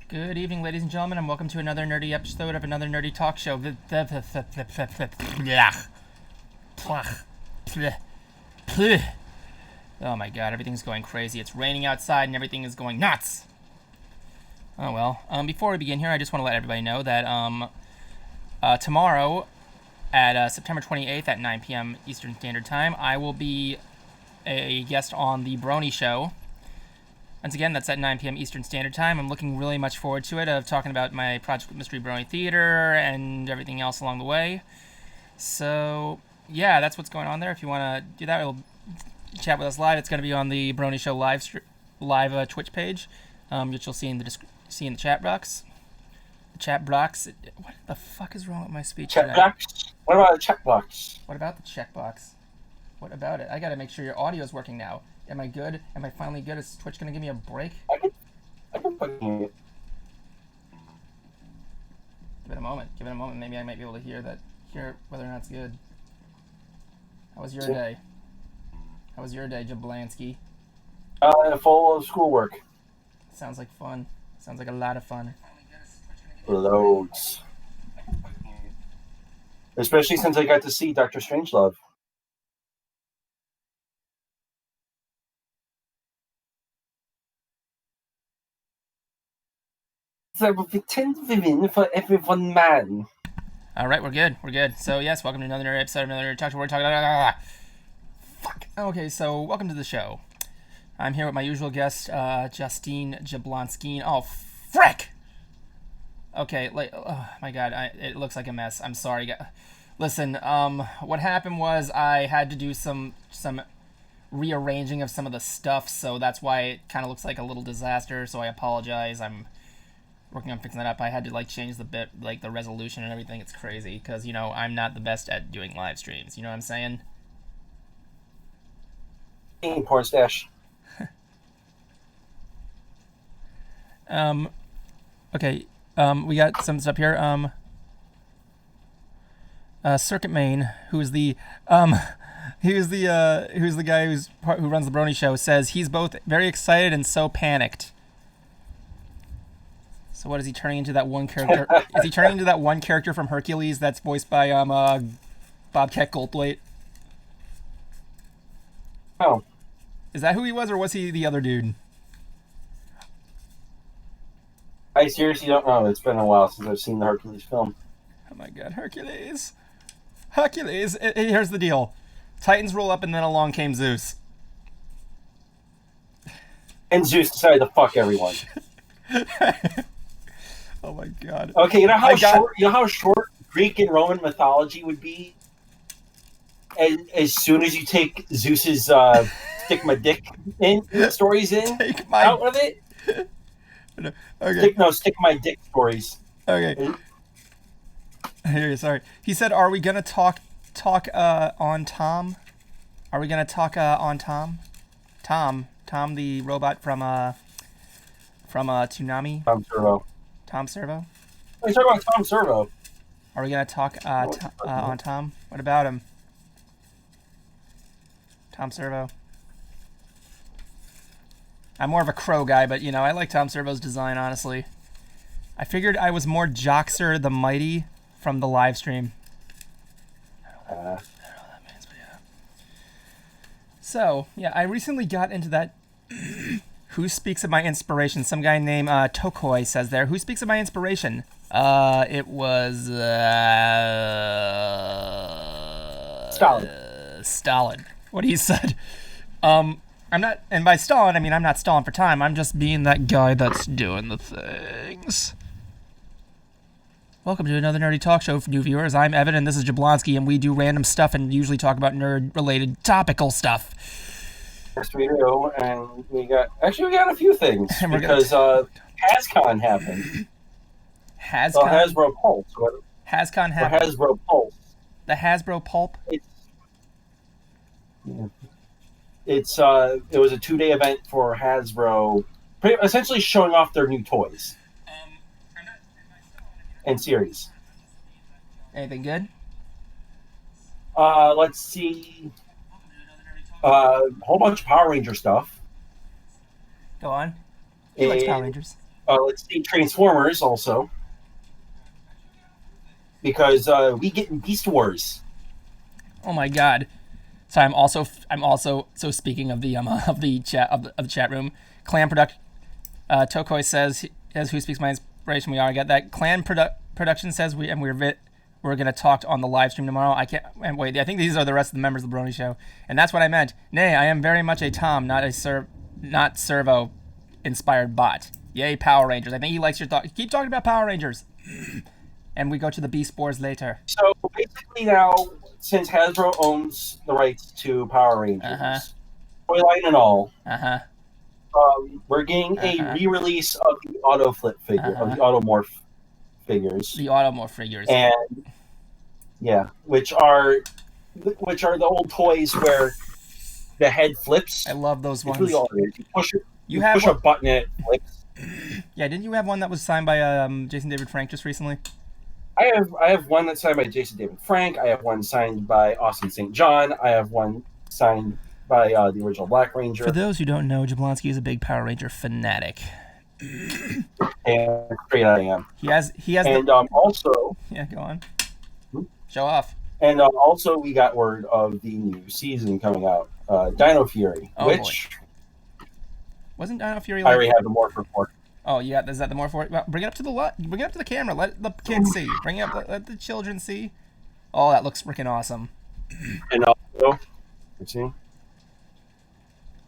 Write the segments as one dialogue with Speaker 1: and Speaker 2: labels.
Speaker 1: Good evening, ladies and gentlemen, and welcome to another nerdy episode of another nerdy talk show. Oh my god, everything's going crazy. It's raining outside and everything is going nuts. Oh well. Before we begin here, I just want to let everybody know that tomorrow at September 28th at 9 p.m. Eastern Standard Time, I will be a guest on the Brony Show. Once again, that's at 9 p.m. Eastern Standard Time. I'm looking really much forward to it, of talking about my Project Mystery Brony Theater and everything else along the way. So, yeah, that's what's going on there. If you want to do that, we'll chat with us live. It's going to be on the Brony Show live Twitch page, which you'll see in the chat box. The chat box. What the fuck is wrong with my speech
Speaker 2: today?
Speaker 1: Chat
Speaker 2: box? What about the check box?
Speaker 1: What about the check box? What about it? I got to make sure your audio is working now. Am I good? Am I finally good? Is Twitch going to give me a break?
Speaker 2: I can fucking hear it.
Speaker 1: Give it a moment. Maybe I might be able to hear whether or not it's good. How was your day? How was your day, Jablansky?
Speaker 2: Full of schoolwork.
Speaker 1: Sounds like fun. Sounds like a lot of fun.
Speaker 2: Loads. Especially since I got to see Dr. Strangelove. So we tend to win for every one man.
Speaker 1: All right, we're good. So yes, welcome to another episode of another talk show. We're talking about fuck. Okay, so welcome to the show. I'm here with my usual guest, Justine Jablonski. Oh, frick! Okay, oh my god, it looks like a mess. I'm sorry. Listen, what happened was I had to do some rearranging of some of the stuff, so that's why it kind of looks like a little disaster. So I apologize. I'm working on fixing that up. I had to change the bit, the resolution and everything. It's crazy because I'm not the best at doing live streams. You know what I'm saying?
Speaker 2: Porn stash.
Speaker 1: Okay. We got some stuff here. Circuit Main, who's the guy who runs the Brony Show, says he's both very excited and so panicked. So what is he turning into that one character? Is he turning into that one character from Hercules that's voiced by Bobcat Goldthwait?
Speaker 2: Oh.
Speaker 1: Is that who he was, or was he the other dude?
Speaker 2: I seriously don't know. It's been a while since I've seen the Hercules film.
Speaker 1: Oh my god, Hercules! Here's the deal. Titans roll up and then along came Zeus.
Speaker 2: And Zeus decided to fuck everyone.
Speaker 1: Oh my god.
Speaker 2: Okay, you know how short Greek and Roman mythology would be? And as soon as you take Zeus's stick my dick stories out of it.
Speaker 1: Okay.
Speaker 2: Stick my dick stories.
Speaker 1: Okay. I hear you, sorry. He said, "Are we gonna talk on Tom? Are we gonna talk on Tom? Tom, the robot from Toonami. Tom Servo.
Speaker 2: Oh, you're talking about Tom Servo.
Speaker 1: Are we gonna talk on Tom? What about him? Tom Servo. I'm more of a Crow guy, but I like Tom Servo's design, honestly. I figured I was more Joxer the Mighty from the live stream. I don't know what that means, but yeah. So, yeah, I recently got into that Who Speaks of My Inspiration? Some guy named Tokoi says there. Who speaks of my inspiration? It was Stalin. What he said. I'm not, and by Stalin, I mean I'm not stalling for time. I'm just being that guy that's doing the things. Welcome to another nerdy talk show for new viewers. I'm Evan, and this is Jablonski, and we do random stuff and usually talk about nerd-related topical stuff.
Speaker 2: Yes, we do, and we got a few things because HasCon happened.
Speaker 1: HasCon?
Speaker 2: Hasbro Pulse.
Speaker 1: HasCon happened.
Speaker 2: Hasbro Pulse.
Speaker 1: The Hasbro Pulp?
Speaker 2: It was a 2-day event for Hasbro, essentially showing off their new toys and series.
Speaker 1: Anything good?
Speaker 2: Let's see. A whole bunch of Power Ranger stuff.
Speaker 1: Go on. He likes Power Rangers.
Speaker 2: Let's see Transformers also. Because we get in Beast Wars.
Speaker 1: Oh my God! So I'm also so speaking of the chat room, Clan Tokoi says as who speaks my inspiration. We are get that Clan Production says we're gonna talk on the live stream tomorrow. I can't and wait. I think these are the rest of the members of the Brony Show, and that's what I meant. Nay, I am very much a Tom, not servo inspired bot. Yay, Power Rangers! I think he likes your thought. Keep talking about Power Rangers. And we go to the Beast Wars later.
Speaker 2: So basically now, since Hasbro owns the rights to Power Rangers, toyline and all, we're getting a re-release of the Auto Flip figure, of the Automorph figures.
Speaker 1: The Automorph figures.
Speaker 2: And yeah, which are the old toys where the head flips.
Speaker 1: I love those ones.
Speaker 2: It's really all it is. You push a button and it flips.
Speaker 1: Yeah, didn't you have one that was signed by Jason David Frank just recently?
Speaker 2: I have one that's signed by Jason David Frank. I have one signed by Austin St. John. I have one signed by the original Black Ranger.
Speaker 1: For those who don't know, Jablonski is a big Power Ranger fanatic.
Speaker 2: And straight I am.
Speaker 1: He has.
Speaker 2: And also.
Speaker 1: Yeah, go on. Show off.
Speaker 2: And also, we got word of the new season coming out, Dino Fury, which
Speaker 1: wasn't Dino Fury.
Speaker 2: I already have the Morpher for.
Speaker 1: Oh yeah, is that the Morpher? Well, bring it up to the camera. Let the kids see. Bring it up. Let the children see. Oh, that looks freaking awesome.
Speaker 2: And also, let's see.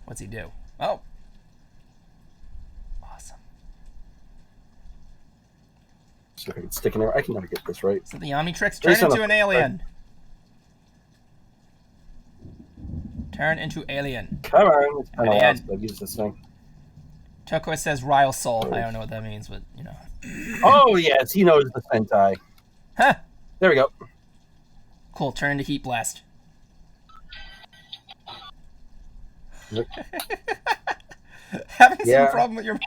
Speaker 1: What's he do? Oh, awesome.
Speaker 2: It's sticking there. I can never get this right.
Speaker 1: So the Omnitrix turn into an alien. Turn into alien.
Speaker 2: Come on. It's kind of
Speaker 1: lost.
Speaker 2: I've used this thing.
Speaker 1: Toko says Ryle Soul. I don't know what that means, but you know.
Speaker 2: Oh yes, he knows the Sentai.
Speaker 1: Huh.
Speaker 2: There we go.
Speaker 1: Cool. Turn into Heat Blast. Having some problem with your.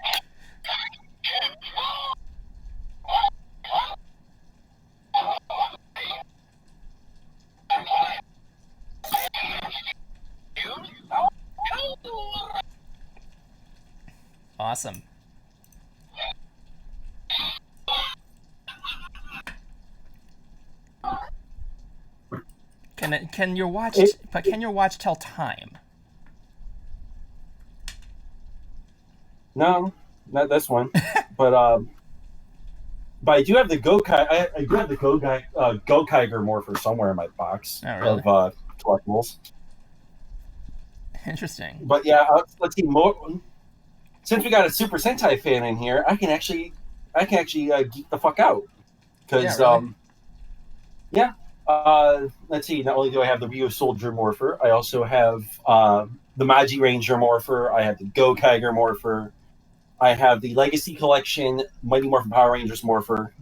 Speaker 1: Awesome. Can your watch tell time?
Speaker 2: No, not this one. but I do have the Go-Kiger Morpher somewhere in my box of collectibles.
Speaker 1: Interesting.
Speaker 2: But yeah, let's see more. Since we got a Super Sentai fan in here, I can actually geek the fuck out because let's see. Not only do I have the Ryu Soldier Morpher, I also have the Magi Ranger Morpher. I have the Go-Kiger Morpher. I have the Legacy Collection Mighty Morphin Power Rangers Morpher,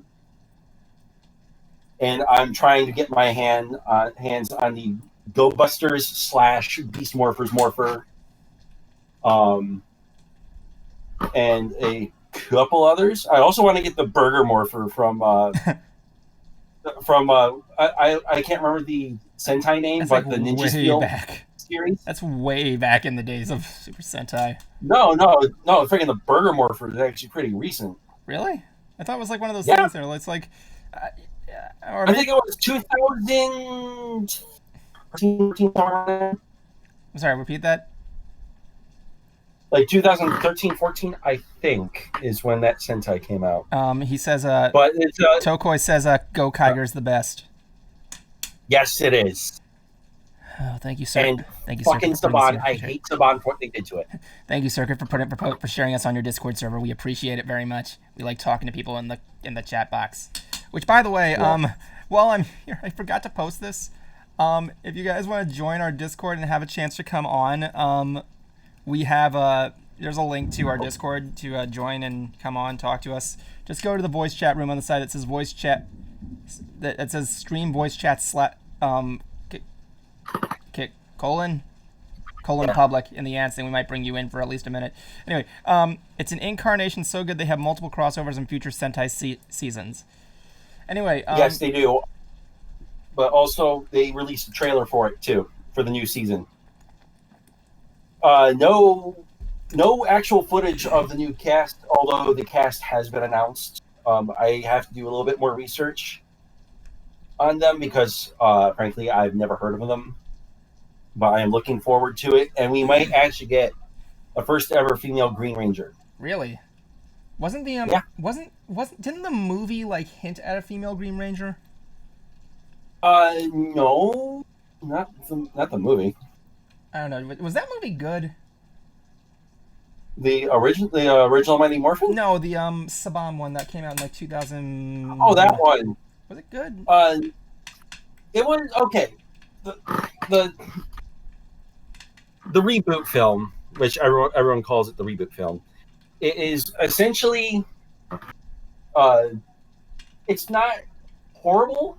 Speaker 2: and I'm trying to get my hands on the Go Busters / Beast Morphers Morpher. And a couple others. I also want to get the Burger Morpher from I can't remember the Sentai name, but like the Ninja Steel series.
Speaker 1: That's way back in the days of Super Sentai.
Speaker 2: No, freaking the Burger Morpher is actually pretty recent.
Speaker 1: Really? I thought it was like one of those things there. It's like
Speaker 2: I think it was 2013.
Speaker 1: I'm sorry, repeat that.
Speaker 2: Like 2013-14, I think, is when that Sentai came out.
Speaker 1: He says,
Speaker 2: but it's
Speaker 1: Tokoi says, Go-Kiger's the best.
Speaker 2: Yes, it is.
Speaker 1: Oh, thank you, sir.
Speaker 2: And
Speaker 1: thank you,
Speaker 2: fucking Saban. I hate Saban for what they did to it.
Speaker 1: Thank you, Circuit, for sharing us on your Discord server. We appreciate it very much. We like talking to people in the chat box. Which, by the way, while I'm here, I forgot to post this. If you guys want to join our Discord and have a chance to come on, we have there's a link to our Discord to join and come on, talk to us. Just go to the voice chat room on the side. It says voice chat. It says stream voice chat colon public in the answer. We might bring you in for at least a minute. Anyway, it's an incarnation so good they have multiple crossovers in future Sentai seasons. Anyway,
Speaker 2: yes, they do. but also they released a trailer for it too for the new season. No actual footage of the new cast, although the cast has been announced. I have to do a little bit more research on them because, frankly, I've never heard of them. But I am looking forward to it, and we might actually get a first ever female Green Ranger.
Speaker 1: Really? Wasn't the
Speaker 2: Yeah.
Speaker 1: Didn't the movie like hint at a female Green Ranger?
Speaker 2: No, not the movie.
Speaker 1: I don't know. Was that movie good?
Speaker 2: The original Mighty Morphin?
Speaker 1: No, the Saban one that came out in like 2000.
Speaker 2: Oh, that one.
Speaker 1: Was it good?
Speaker 2: It was okay. The reboot film, which everyone calls it the reboot film, it is essentially it's not horrible.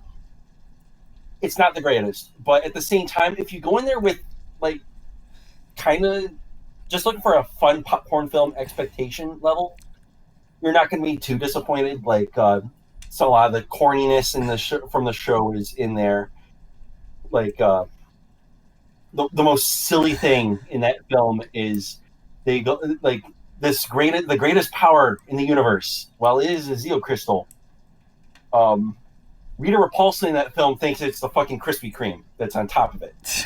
Speaker 2: It's not the greatest, but at the same time, if you go in there with like kind of just looking for a fun popcorn film expectation level, you're not going to be too disappointed. Like so a lot of the corniness in from the show is in there. Like the most silly thing in that film is they go like the greatest power in the universe. Well, it is a Zeo crystal. Rita Repulsa in that film thinks it's the fucking Krispy Kreme that's on top of it.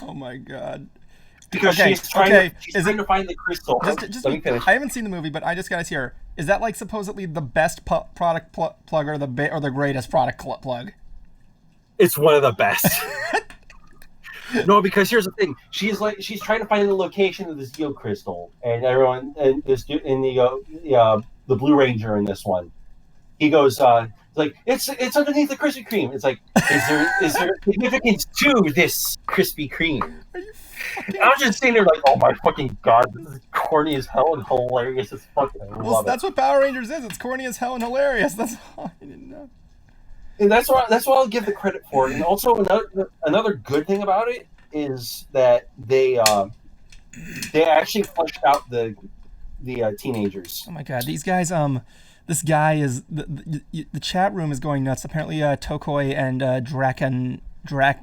Speaker 1: Oh my god.
Speaker 2: Because she's trying to find the crystal.
Speaker 1: Just,
Speaker 2: let me finish.
Speaker 1: I haven't seen the movie, but I just got to hear. Is that like supposedly the best product plug or the greatest product plug?
Speaker 2: It's one of the best. No, because here's the thing. She's trying to find the location of the Zeo crystal, and everyone and this dude in the Blue Ranger in this one, he goes like it's underneath the Krispy Kreme. It's like is there significance to this Krispy Kreme? I'm just sitting there like, oh my fucking god, this is corny as hell and hilarious as fuck.
Speaker 1: That's what Power Rangers is. It's corny as hell and hilarious. That's all I didn't know.
Speaker 2: And that's what I'll give the credit for. And also another good thing about it is that they actually fleshed out the teenagers.
Speaker 1: Oh my god, these guys this guy is the chat room is going nuts. Apparently Tokoi and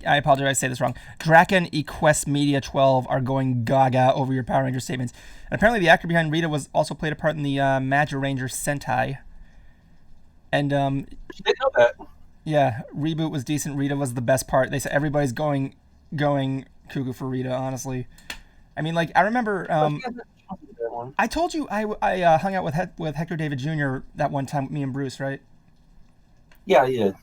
Speaker 1: I apologize if I say this wrong. Draken Equest Media 12 are going gaga over your Power Ranger statements. And apparently the actor behind Rita was also played a part in the Magic Ranger Sentai. And
Speaker 2: I didn't know that.
Speaker 1: Yeah, reboot was decent. Rita was the best part. They said everybody's going cuckoo for Rita, honestly. I mean, like, I remember I told you I hung out with Hector David Jr. that one time with me and Bruce, right?
Speaker 2: Yeah, you did.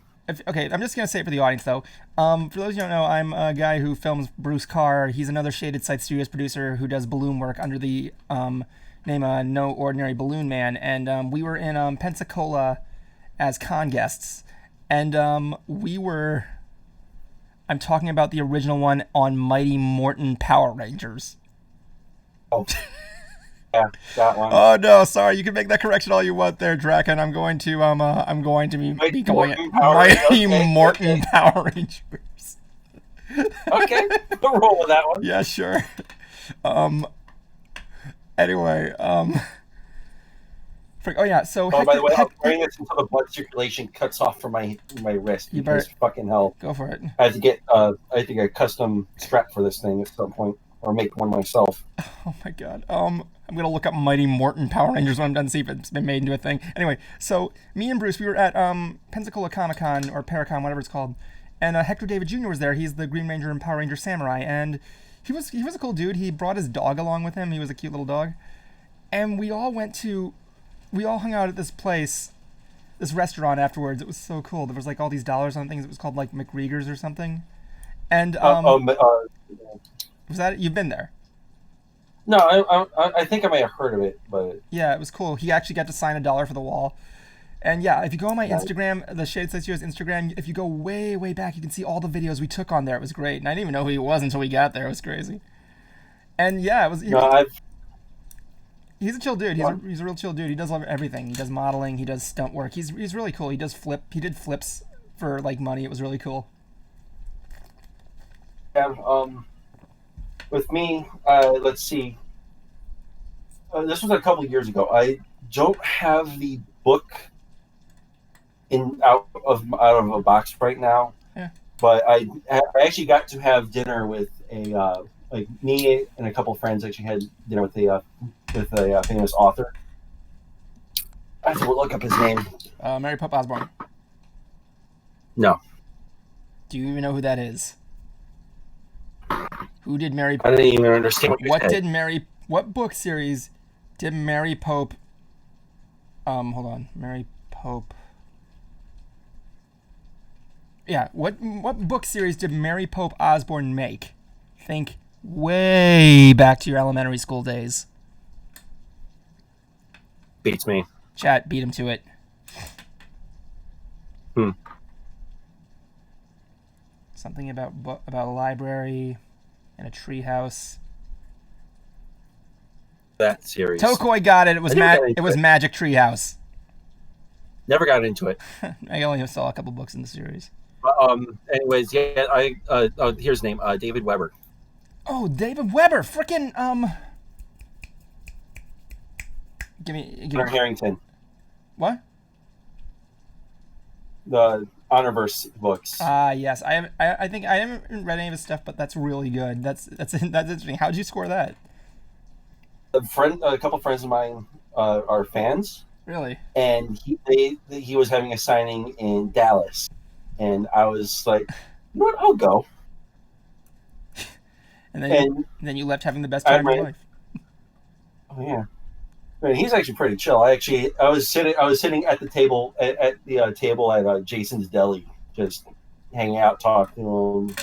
Speaker 1: Okay, I'm just going to say it for the audience, though. For those of you who don't know, I'm a guy who films Bruce Carr. He's another Shaded Sight Studios producer who does balloon work under the name No Ordinary Balloon Man. And we were in Pensacola as con guests. And I'm talking about the original one on Mighty Morton Power Rangers.
Speaker 2: Oh. Yeah, that one.
Speaker 1: Oh no, sorry. You can make that correction all you want there, Draken. I'm going to be going at Mighty Morton Power Rangers.
Speaker 2: Okay, we'll roll with that one.
Speaker 1: Yeah, sure. Anyway, oh yeah, so
Speaker 2: by the way, I'm wearing this until the blood circulation cuts off from my wrist.
Speaker 1: You
Speaker 2: because fucking hell.
Speaker 1: Go for it.
Speaker 2: I have to get a custom strap for this thing at some point, or make one myself.
Speaker 1: Oh my god. I'm gonna look up Mighty Morton Power Rangers when I'm done to see if it's been made into a thing. Anyway, so me and Bruce, we were at Pensacola Comic-Con or Paracon, whatever it's called, and Hector David Jr. was there. He's the Green Ranger and Power Ranger Samurai, and he was a cool dude. He brought his dog along with him. He was a cute little dog, and we all hung out at this place, this restaurant afterwards. It was so cool. There was like all these dollars on things. It was called like McReegers or something, and was that it? You've been there?
Speaker 2: No, I think I may have heard of it, but
Speaker 1: yeah, it was cool. He actually got to sign $1 for the wall. And yeah, if you go on my Instagram, the Shaded Sight Studios Instagram, if you go way, way back, you can see all the videos we took on there. It was great. And I didn't even know who he was until we got there. It was crazy. And yeah, he's a chill dude. He's a real chill dude. He does everything. He does modeling. He does stunt work. He's really cool. He did flips for like money. It was really cool.
Speaker 2: Yeah, with me, let's see. This was a couple of years ago. I don't have the book out of a box right now.
Speaker 1: Yeah.
Speaker 2: But I actually got to have dinner with a like me and a couple of friends actually had dinner with a famous author. I have to look up his name.
Speaker 1: Mary Poppins Osborne.
Speaker 2: No.
Speaker 1: Do you even know who that is? Who did Mary?
Speaker 2: I didn't even understand
Speaker 1: What book series did Mary Pope? Hold on, Mary Pope. Yeah, what book series did Mary Pope Osborne make? Think way back to your elementary school days.
Speaker 2: Beats me.
Speaker 1: Chat, beat him to it. Something about a library and a treehouse.
Speaker 2: That series.
Speaker 1: Tokoi got it. It was Magic Treehouse.
Speaker 2: Never got into it.
Speaker 1: I only saw a couple books in the series.
Speaker 2: Anyways, yeah, here's his name, David Weber.
Speaker 1: Oh, David Weber, freaking Give me
Speaker 2: Harrington.
Speaker 1: What?
Speaker 2: The Honorverse books.
Speaker 1: Yes. I think I haven't read any of his stuff, but that's really good. That's interesting. How did you score that?
Speaker 2: A couple friends of mine are fans.
Speaker 1: Really?
Speaker 2: And he was having a signing in Dallas, and I was like, you know what, I'll go.
Speaker 1: and then you left having the best time of your life.
Speaker 2: Oh yeah. I mean, he's actually pretty chill. I was sitting at the table at the table at Jason's Deli, just hanging out, talking to him,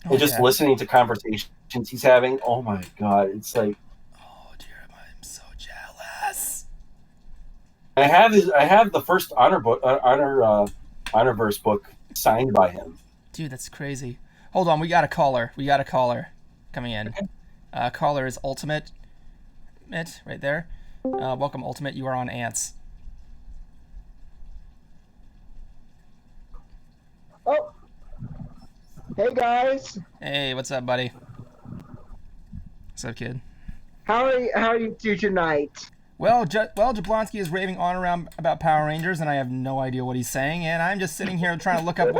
Speaker 2: and just listening to conversations he's having. Oh my god, it's like,
Speaker 1: oh dear, I'm so jealous.
Speaker 2: I have the first Honorverse book signed by him.
Speaker 1: Dude, that's crazy. Hold on, we got a caller. Coming in. Okay. Caller is Ultimate. Right there. Welcome, Ultimate. You are on Ants.
Speaker 3: Oh, hey guys.
Speaker 1: Hey, what's up, buddy? What's up, kid?
Speaker 3: How are you two tonight?
Speaker 1: Well, Jablonski is raving on around about Power Rangers, and I have no idea what he's saying. And I'm just sitting here trying to look up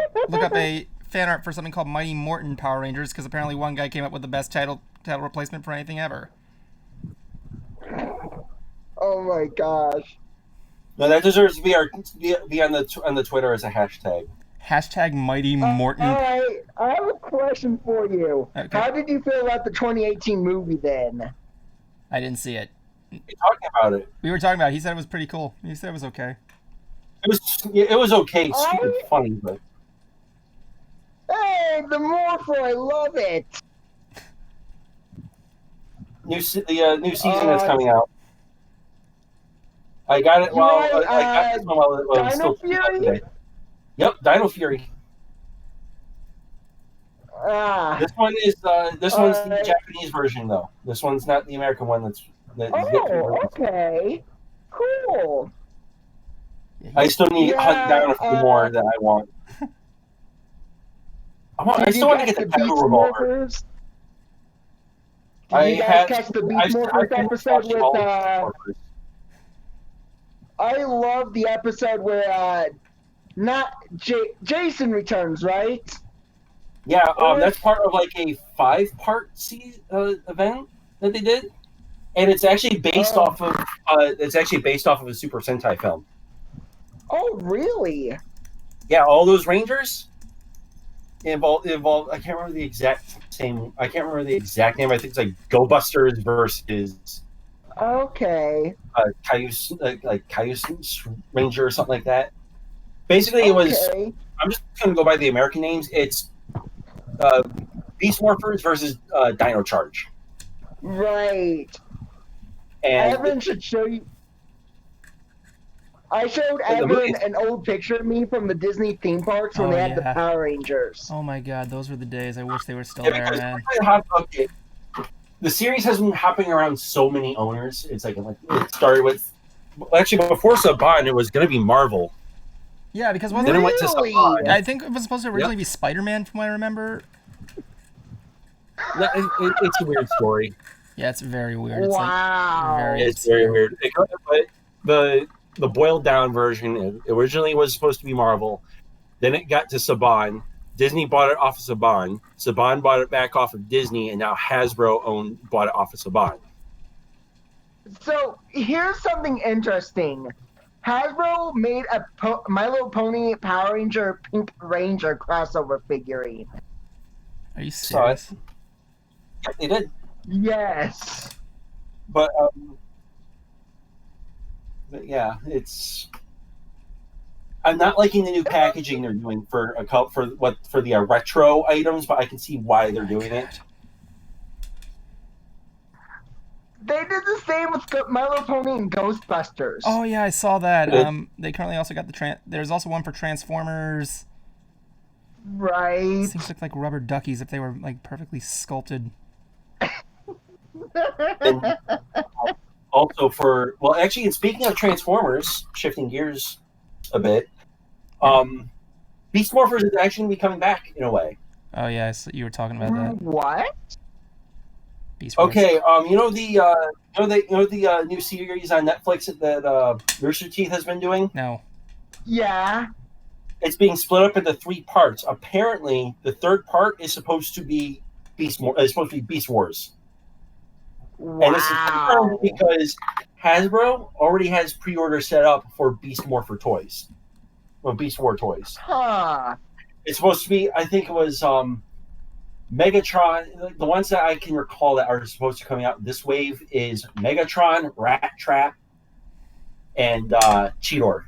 Speaker 1: a fan art for something called Mighty Morton Power Rangers, because apparently one guy came up with the best title replacement for anything ever.
Speaker 3: Oh my gosh!
Speaker 2: No, that deserves to be on the Twitter as a hashtag.
Speaker 1: Hashtag Mighty Morton.
Speaker 3: All right, I have a question for you. Okay. How did you feel about the 2018 movie then?
Speaker 1: I didn't see it.
Speaker 2: We're talking about it.
Speaker 1: We were talking about it. He said it was pretty cool. He said it was okay.
Speaker 2: It was okay. It's stupid funny, but.
Speaker 3: Hey, the Morpher! I love it.
Speaker 2: The new season is coming out. I got it while it was still
Speaker 3: Fury?
Speaker 2: Yep, Dino Fury. This one is the Japanese version though. This one's not the American one.
Speaker 3: Okay, cool.
Speaker 2: I still need to hunt down a few more that I want. I still want to get the Tattoo Revolver.
Speaker 3: Did you guys catch the Beast Morphers episode with I love the episode where Jason returns, right?
Speaker 2: Yeah, that's part of like a 5-part event that they did, and it's actually based off of a Super Sentai film.
Speaker 3: Oh, really?
Speaker 2: Yeah, all those Rangers involved. I can't remember the exact name. I think it's like Go Busters versus.
Speaker 3: Okay.
Speaker 2: Cayuse Ranger or something like that. Basically, it was. I'm just going to go by the American names. It's Beast Morphers versus Dino Charge.
Speaker 3: Right.
Speaker 2: And
Speaker 3: Evan should show you. I showed Evan an old picture of me from the Disney theme parks when they had the Power Rangers.
Speaker 1: Oh my god, those were the days. I wish they were still there, man.
Speaker 2: The series has been hopping around so many owners. It's like it started with. Actually, before Saban, it was going to be Marvel.
Speaker 1: Yeah, because
Speaker 2: then it went to Saban.
Speaker 1: I think it was supposed to originally be Spider-Man, from what I remember.
Speaker 2: It's a weird story.
Speaker 1: Yeah, it's very weird.
Speaker 3: Wow.
Speaker 2: It's very weird. But the boiled down version originally was supposed to be Marvel. Then it got to Saban. Disney bought it off of Saban. Saban bought it back off of Disney, and now Hasbro bought it off of Saban.
Speaker 3: So here's something interesting. Hasbro made a My Little Pony Power Ranger Pink Ranger crossover figurine.
Speaker 1: Are you serious?
Speaker 2: Yeah, they did.
Speaker 3: Yes.
Speaker 2: But yeah, it's. I'm not liking the new packaging they're doing for the retro items, but I can see why they're doing it.
Speaker 3: They did the same with My Little Pony and Ghostbusters.
Speaker 1: Oh yeah, I saw that. They currently also got there's also one for Transformers.
Speaker 3: Right.
Speaker 1: Seems like rubber duckies if they were like perfectly sculpted.
Speaker 2: And also actually, and speaking of Transformers, shifting gears a bit, Beast Morphers is actually going to be coming back in a way.
Speaker 1: Oh yeah, you were talking about that.
Speaker 3: What?
Speaker 1: Beast Wars.
Speaker 2: Okay, you know the new series on Netflix that Rooster Teeth has been doing?
Speaker 1: No.
Speaker 3: Yeah.
Speaker 2: It's being split up into 3 parts. Apparently, the 3rd part is supposed to be Beast Wars.
Speaker 3: Wow.
Speaker 2: And this is confirmed because Hasbro already has pre-order set up for Beast Morpher toys. Well, Beast War toys.
Speaker 3: Huh.
Speaker 2: It's supposed to be, I think it was Megatron. The ones that I can recall that are supposed to come out this wave is Megatron, Rat Trap, and Cheetor.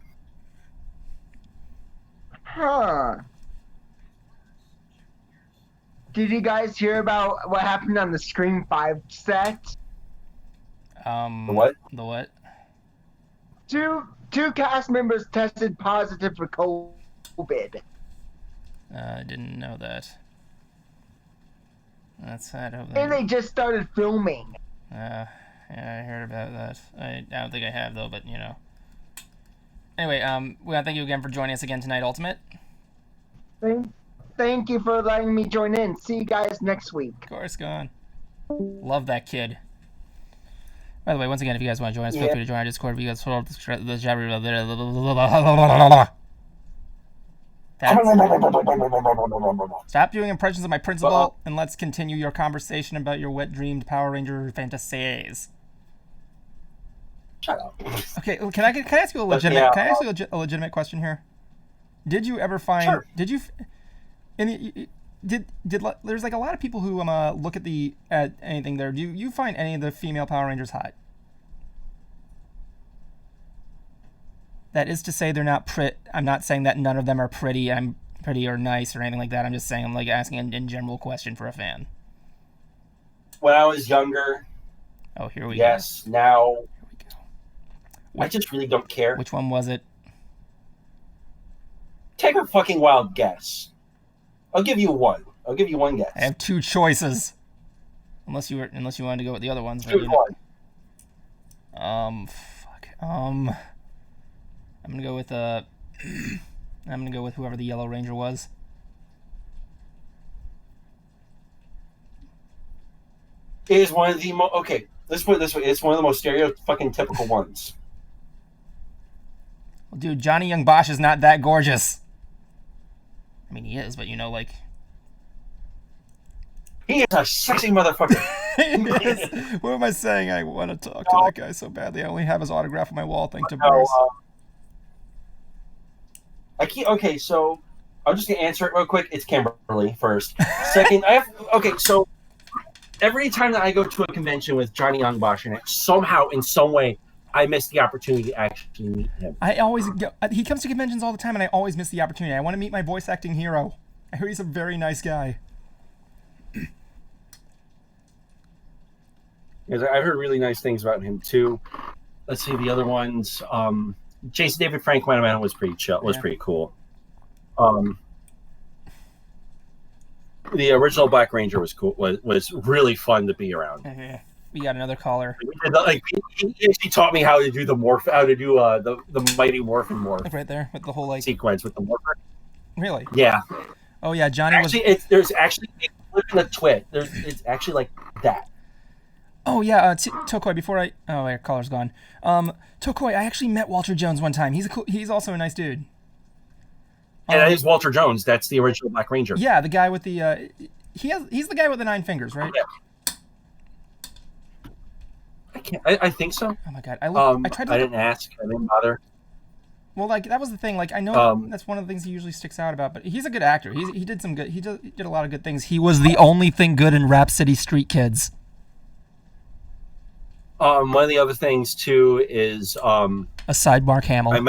Speaker 3: Huh. Did you guys hear about what happened on the Scream 5 set?
Speaker 2: The what?
Speaker 1: The what?
Speaker 3: Two cast members tested positive for COVID.
Speaker 1: I didn't know that. That's sad.
Speaker 3: And they just started filming.
Speaker 1: Yeah, I heard about that. I don't think I have though, but you know. Anyway, we want to thank you again for joining us again tonight, Ultimate.
Speaker 3: Thank you for letting me join in. See you guys next week.
Speaker 1: Of course, go on. Love that kid. By the way, once again, if you guys want to join us, feel free to join our Discord. If you guys follow the Jabber. Stop doing impressions of my principal, and let's continue your conversation about your wet-dreamed Power Ranger fantasies.
Speaker 2: Shut up.
Speaker 1: Okay, can I ask you a legitimate? Can I ask you a legitimate question here? Did you ever find?
Speaker 2: Sure.
Speaker 1: Did you? There's like a lot of people who look at anything there. Do you find any of the female Power Rangers hot? That is to say, they're not pretty. I'm not saying that none of them are pretty. I'm pretty or nice or anything like that. I'm just saying I'm like asking an in general question for a fan.
Speaker 2: When I was younger.
Speaker 1: Oh, here we go.
Speaker 2: Yes. Now.
Speaker 1: Here we go.
Speaker 2: I just really don't care.
Speaker 1: Which one was it?
Speaker 2: Take a fucking wild guess. I'll give you one. I'll give you one guess.
Speaker 1: I have 2 choices. Unless you wanted to go with the other ones.
Speaker 2: Choose one.
Speaker 1: Fuck. I'm gonna go with I'm gonna go with whoever the Yellow Ranger was.
Speaker 2: It is one of the okay. Let's put it this way: it's one of the most typical ones.
Speaker 1: Well, dude, Johnny Young Bosch is not that gorgeous. I mean, he is, but you know, like.
Speaker 2: He is a sexy motherfucker.
Speaker 1: What am I saying? I want to talk to that guy so badly. I only have his autograph on my wall, thanks to Bruce.
Speaker 2: Okay, so I'm just gonna answer it real quick. It's Kimberly first. Second, so every time that I go to a convention with Johnny Young Bosch in it, somehow, in some way, I miss the opportunity to actually meet him.
Speaker 1: He comes to conventions all the time, and I always miss the opportunity. I want to meet my voice acting hero. I hear he's a very nice guy.
Speaker 2: I've heard really nice things about him too. Let's see the other ones. Jason David Frank Wanaman was pretty chill. Was pretty cool. The original Black Ranger was cool. Was really fun to be around.
Speaker 1: Okay. We got another caller.
Speaker 2: He actually taught me how to do the Mighty Morphin Morph.
Speaker 1: Right there with the whole like
Speaker 2: sequence with the Morpher.
Speaker 1: Really?
Speaker 2: Yeah.
Speaker 1: Oh yeah, Johnny
Speaker 2: there's actually a clip in the twit. It's actually like that.
Speaker 1: Oh yeah, Tokoi. Our caller's gone. Tokoi, I actually met Walter Jones one time. He's also a nice dude.
Speaker 2: And that is Walter Jones. That's the original Black Ranger.
Speaker 1: Yeah, the guy with the he's the guy with the 9 fingers, right?
Speaker 2: Yeah. I think so.
Speaker 1: Oh my god!
Speaker 2: I didn't ask. I didn't bother.
Speaker 1: Well, like that was the thing. Like I know that's one of the things he usually sticks out about, but he's a good actor. He did some good. He did a lot of good things. He was the only thing good in Rhapsody Street Kids.
Speaker 2: One of the other things too is
Speaker 1: aside Mark Hamill.
Speaker 2: I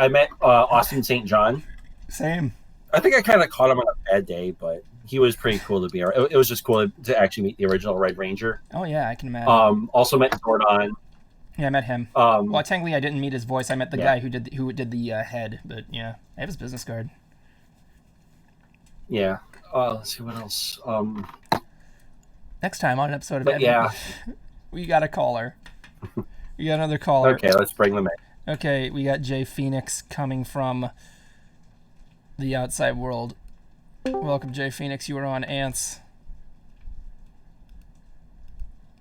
Speaker 2: met Austin St. John.
Speaker 1: Same.
Speaker 2: I think I kind of caught him on a bad day, but he was pretty cool to be around. It was just cool to actually meet the original Red Ranger.
Speaker 1: Oh yeah, I can imagine.
Speaker 2: Also met Zordon.
Speaker 1: Yeah, I met him. Well, technically, I didn't meet his voice. I met the guy who did the head. But yeah, I have his business card.
Speaker 2: Yeah. Let's see what else.
Speaker 1: Next time on an episode of we got a caller. We got another caller.
Speaker 2: Okay, let's bring them in.
Speaker 1: Okay, we got Jay Phoenix coming from the outside world. Welcome, Jay Phoenix. You are on Ants.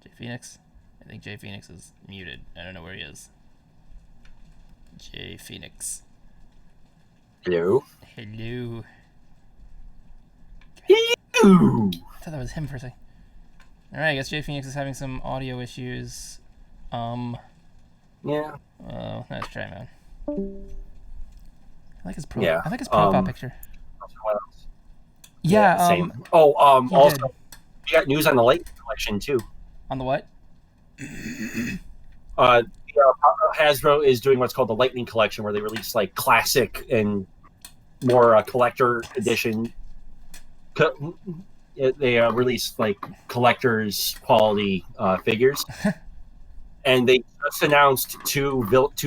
Speaker 1: Jay Phoenix? I think Jay Phoenix is muted. I don't know where he is. Jay Phoenix.
Speaker 2: Hello.
Speaker 1: Hello.
Speaker 2: Hello.
Speaker 1: I thought that was him for a second. Alright, I guess Jay Phoenix is having some audio issues.
Speaker 2: Yeah.
Speaker 1: Oh, nice try, man. I like his profile picture. Yeah,
Speaker 2: same. Also, you got news on the Lightning Collection too.
Speaker 1: On the what?
Speaker 2: Hasbro is doing what's called the Lightning Collection, where they release like classic and more collector edition. They release like collector's quality figures, and they just announced two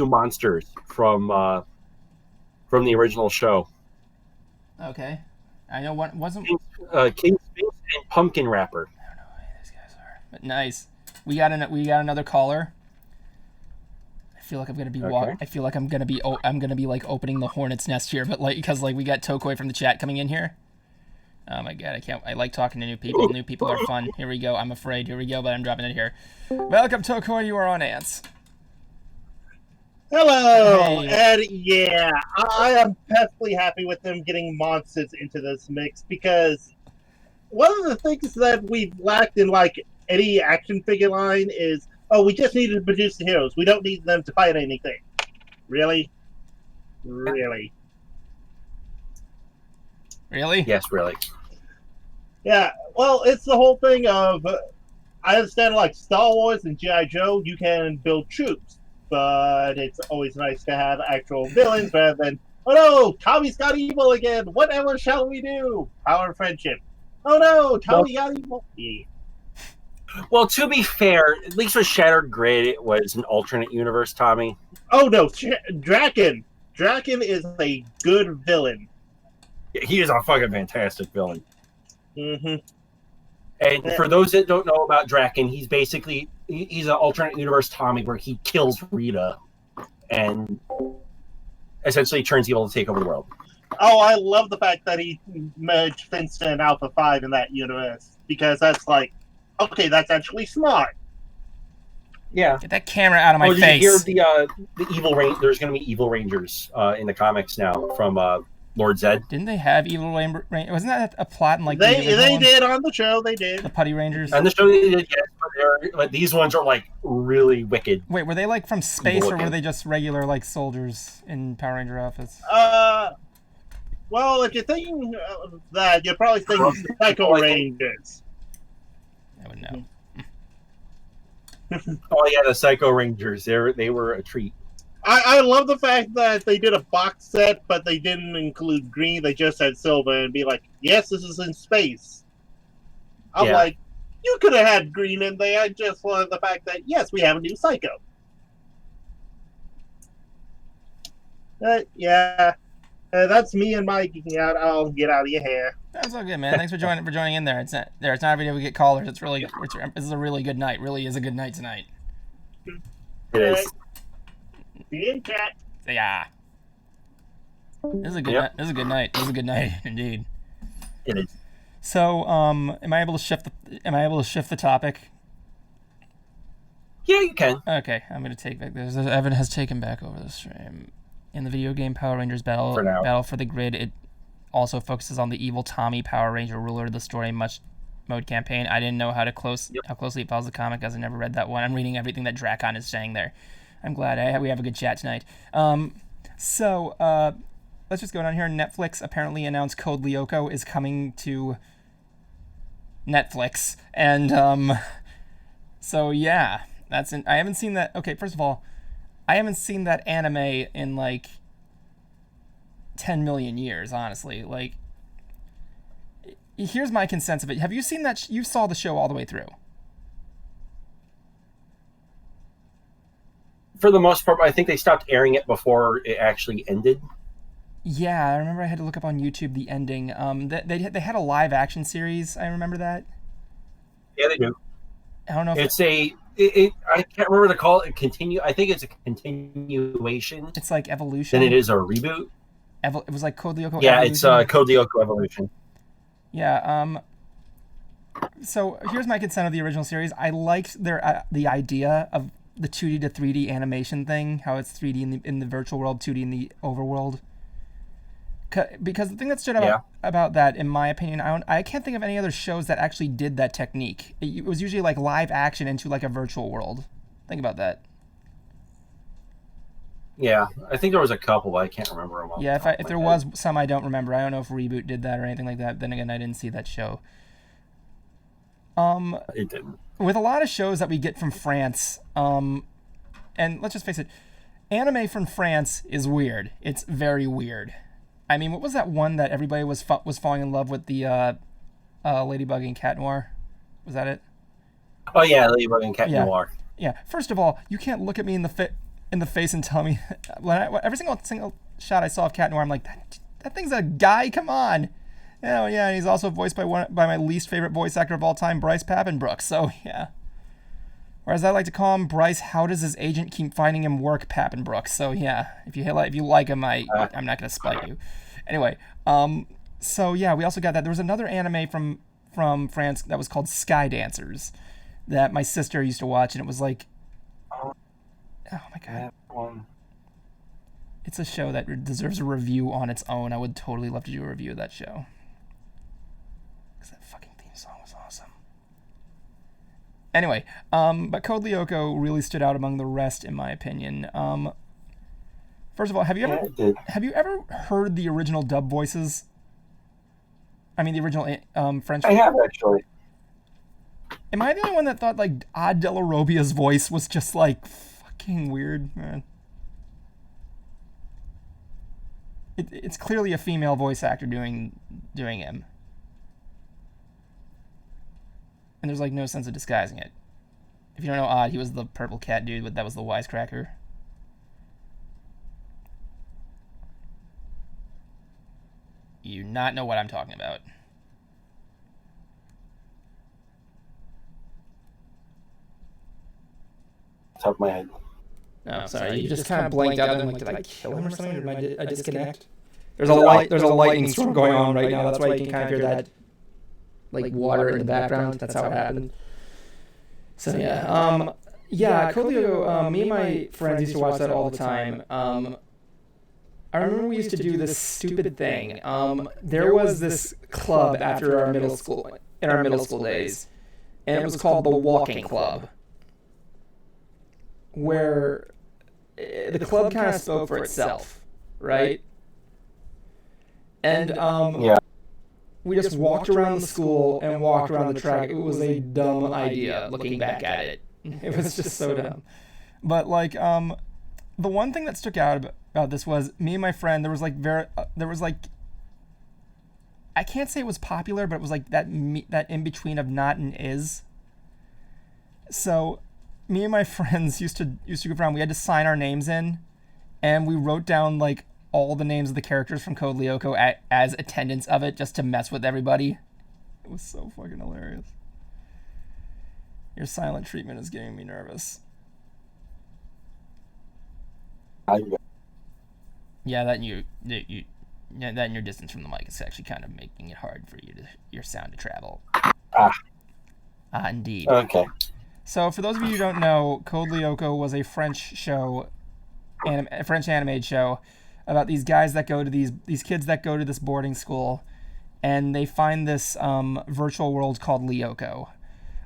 Speaker 2: monsters from the original show.
Speaker 1: Okay, I know what wasn't
Speaker 2: King Sphinx and Pumpkin Wrapper.
Speaker 1: I don't know who these guys are, but nice. We got another caller. I feel like I'm gonna be I feel like I'm gonna be like opening the hornet's nest here, but like because like we got Tokoi from the chat coming in here. Oh my god, I like talking to new people. New people are fun. Here we go. I'm afraid. Here we go, but I'm dropping it here. Welcome, Tokoi. You are on Ants.
Speaker 4: Hello, and yeah, I am perfectly happy with them getting monsters into this mix, because one of the things that we've lacked in like any action figure line is, we just need to produce the heroes. We don't need them to fight anything. Really? Really?
Speaker 1: Really?
Speaker 2: Yes, really.
Speaker 4: Yeah, well, it's the whole thing of, I understand like Star Wars and G.I. Joe, you can build troops, but it's always nice to have actual villains rather than, oh no, Tommy's got evil again, whatever shall we do? Power and friendship. Oh no, Tommy got evil. Yeah.
Speaker 2: Well, to be fair, at least with Shattered Grid, it was an alternate universe, Tommy.
Speaker 4: Oh no, Draken. Draken is a good villain.
Speaker 2: He is a fucking fantastic villain.
Speaker 4: Mm-hmm.
Speaker 2: And for those that don't know about Draken, he's basically he's an alternate universe Tommy where he kills Rita and essentially turns evil to take over the world.
Speaker 4: Oh, I love the fact that he merged Finsta and Alpha 5 in that universe, because that's like, okay, that's actually smart.
Speaker 2: Yeah.
Speaker 1: Get that camera out of my face.
Speaker 2: Did you hear the evil There's going to be evil Rangers in the comics now from Lord Zed.
Speaker 1: Didn't they have evil Rangers? Wasn't that a plot in like
Speaker 4: they did on the show? They did.
Speaker 1: The Putty Rangers.
Speaker 2: On the show they did, yes, but these ones are like really wicked.
Speaker 1: Wait, were they like from space or were they just regular like soldiers in Power Ranger outfits?
Speaker 4: Well, if you're thinking that, you're probably thinking Psycho Rangers.
Speaker 1: I would know.
Speaker 2: Oh yeah, the Psycho Rangers. They were a treat.
Speaker 4: I love the fact that they did a box set, but they didn't include green. They just had silver and be like, yes, this is in space. I'm like, you could have had green in there. I just wanted the fact that, yes, we have a new Psycho. That's me and my geeking out. I'll get out of your hair.
Speaker 1: That's all good, man. Thanks for joining in there. It's not every day we get callers. This is a really good night. Really is a good night tonight.
Speaker 2: It is.
Speaker 4: Be in chat.
Speaker 1: Yeah. This is a good night. This is a good night. This is a good night indeed.
Speaker 2: It is.
Speaker 1: So, am I able to shift the topic?
Speaker 2: Yeah, you can.
Speaker 1: Okay, I'm gonna take back this. Evan has taken back over the stream. In the video game Power Rangers Battle for the Grid, it also focuses on the evil Tommy Power Ranger ruler of the story mode campaign. I didn't know how closely it follows the comic, as I never read that one. I'm reading everything that Drakon is saying there. I'm glad we have a good chat tonight. So let's just go down here. Netflix apparently announced Code Lyoko is coming to Netflix, and so yeah, I haven't seen that. Okay, first of all, I haven't seen that anime in like 10 million years, honestly. Like, here's my sense of it. Have you seen that? You saw the show all the way through?
Speaker 2: For the most part, I think they stopped airing it before it actually ended.
Speaker 1: Yeah, I remember I had to look up on YouTube the ending. They had a live action series. I remember that.
Speaker 2: Yeah, they do.
Speaker 1: I don't know if
Speaker 2: I can't remember to call it continue. I think it's a continuation.
Speaker 1: It's like Evolution.
Speaker 2: Then it is a reboot.
Speaker 1: It was like Code Lyoko.
Speaker 2: Yeah,
Speaker 1: Evolution.
Speaker 2: it's Code Lyoko Evolution.
Speaker 1: Yeah. So here's my consent of the original series. I liked the idea of the 2D to 3D animation thing. How it's 3D in the virtual world, 2D in the overworld. Because the thing that stood out about that, in my opinion, I can't think of any other shows that actually did that technique. It was usually like live action into like a virtual world. Think about that.
Speaker 2: Yeah, I think there was a couple, but I can't remember them all.
Speaker 1: Yeah, if there was some I don't remember. I don't know if Reboot did that or anything like that. Then again, I didn't see that show.
Speaker 2: It didn't.
Speaker 1: With a lot of shows that we get from France, and let's just face it, anime from France is weird. It's very weird. I mean, what was that one that everybody was falling in love with, the Ladybug and Cat Noir? Was that it?
Speaker 2: Oh yeah, Ladybug and Cat Noir.
Speaker 1: Yeah. First of all, you can't look at me in the face and tell me every single shot I saw of Cat Noir, I'm like, that thing's a guy. Come on. Oh yeah, and he's also voiced by my least favorite voice actor of all time, Bryce Papenbrook. So yeah. Or as I like to call him, Bryce, how does his agent keep finding him work, Papenbrook? So yeah, if you like him, I'm not gonna spite you. Anyway, so yeah, we also got that. There was another anime from France that was called Sky Dancers that my sister used to watch, and it was like, oh my god, it's a show that deserves a review on its own. I would totally love to do a review of that show. Because that fucking theme song was awesome. Anyway, but Code Lyoko really stood out among the rest, in my opinion. First of all, have you ever heard the original dub voices? I mean, the original French.
Speaker 2: I have, actually.
Speaker 1: Am I the only one that thought like Odd Della Robbia's voice was just like fucking weird, man? It's clearly a female voice actor doing him. And there's like no sense of disguising it. If you don't know Odd, he was the purple cat dude, but that was the wisecracker. You not know what I'm talking about.
Speaker 2: Top of my head.
Speaker 1: Oh, sorry. You just kind of blanked out and like, did I kill him or something? Or did I disconnect? There's a lightning storm going on right now. That's why you can kind of hear that like water in the background. That's how it happened. So yeah. Code Lyoko, me and my friends used to watch that all the time. I remember we used to do this stupid thing. There was this club in our middle school days, and it was called the Walking Club, where the club kind of spoke for itself, right? And we just walked around the school and walked around the track. It was a dumb idea looking back at it. It was just so dumb. But like the one thing that stuck out about this was me and my friend. There was like I can't say it was popular, but it was like that in between of not and is. So me and my friends used to go around. We had to sign our names in, and we wrote down like all the names of the characters from Code Lyoko as attendance of it, just to mess with everybody. It was so fucking hilarious. Your silent treatment is getting me nervous. Yeah, that and your distance from the mic is actually kind of making it hard for your sound to travel. Indeed.
Speaker 2: Okay.
Speaker 1: So for those of you who don't know, Code Lyoko was a French show, a French animated show. about these guys that go to these kids that go to this boarding school, and they find this virtual world called Lyoko,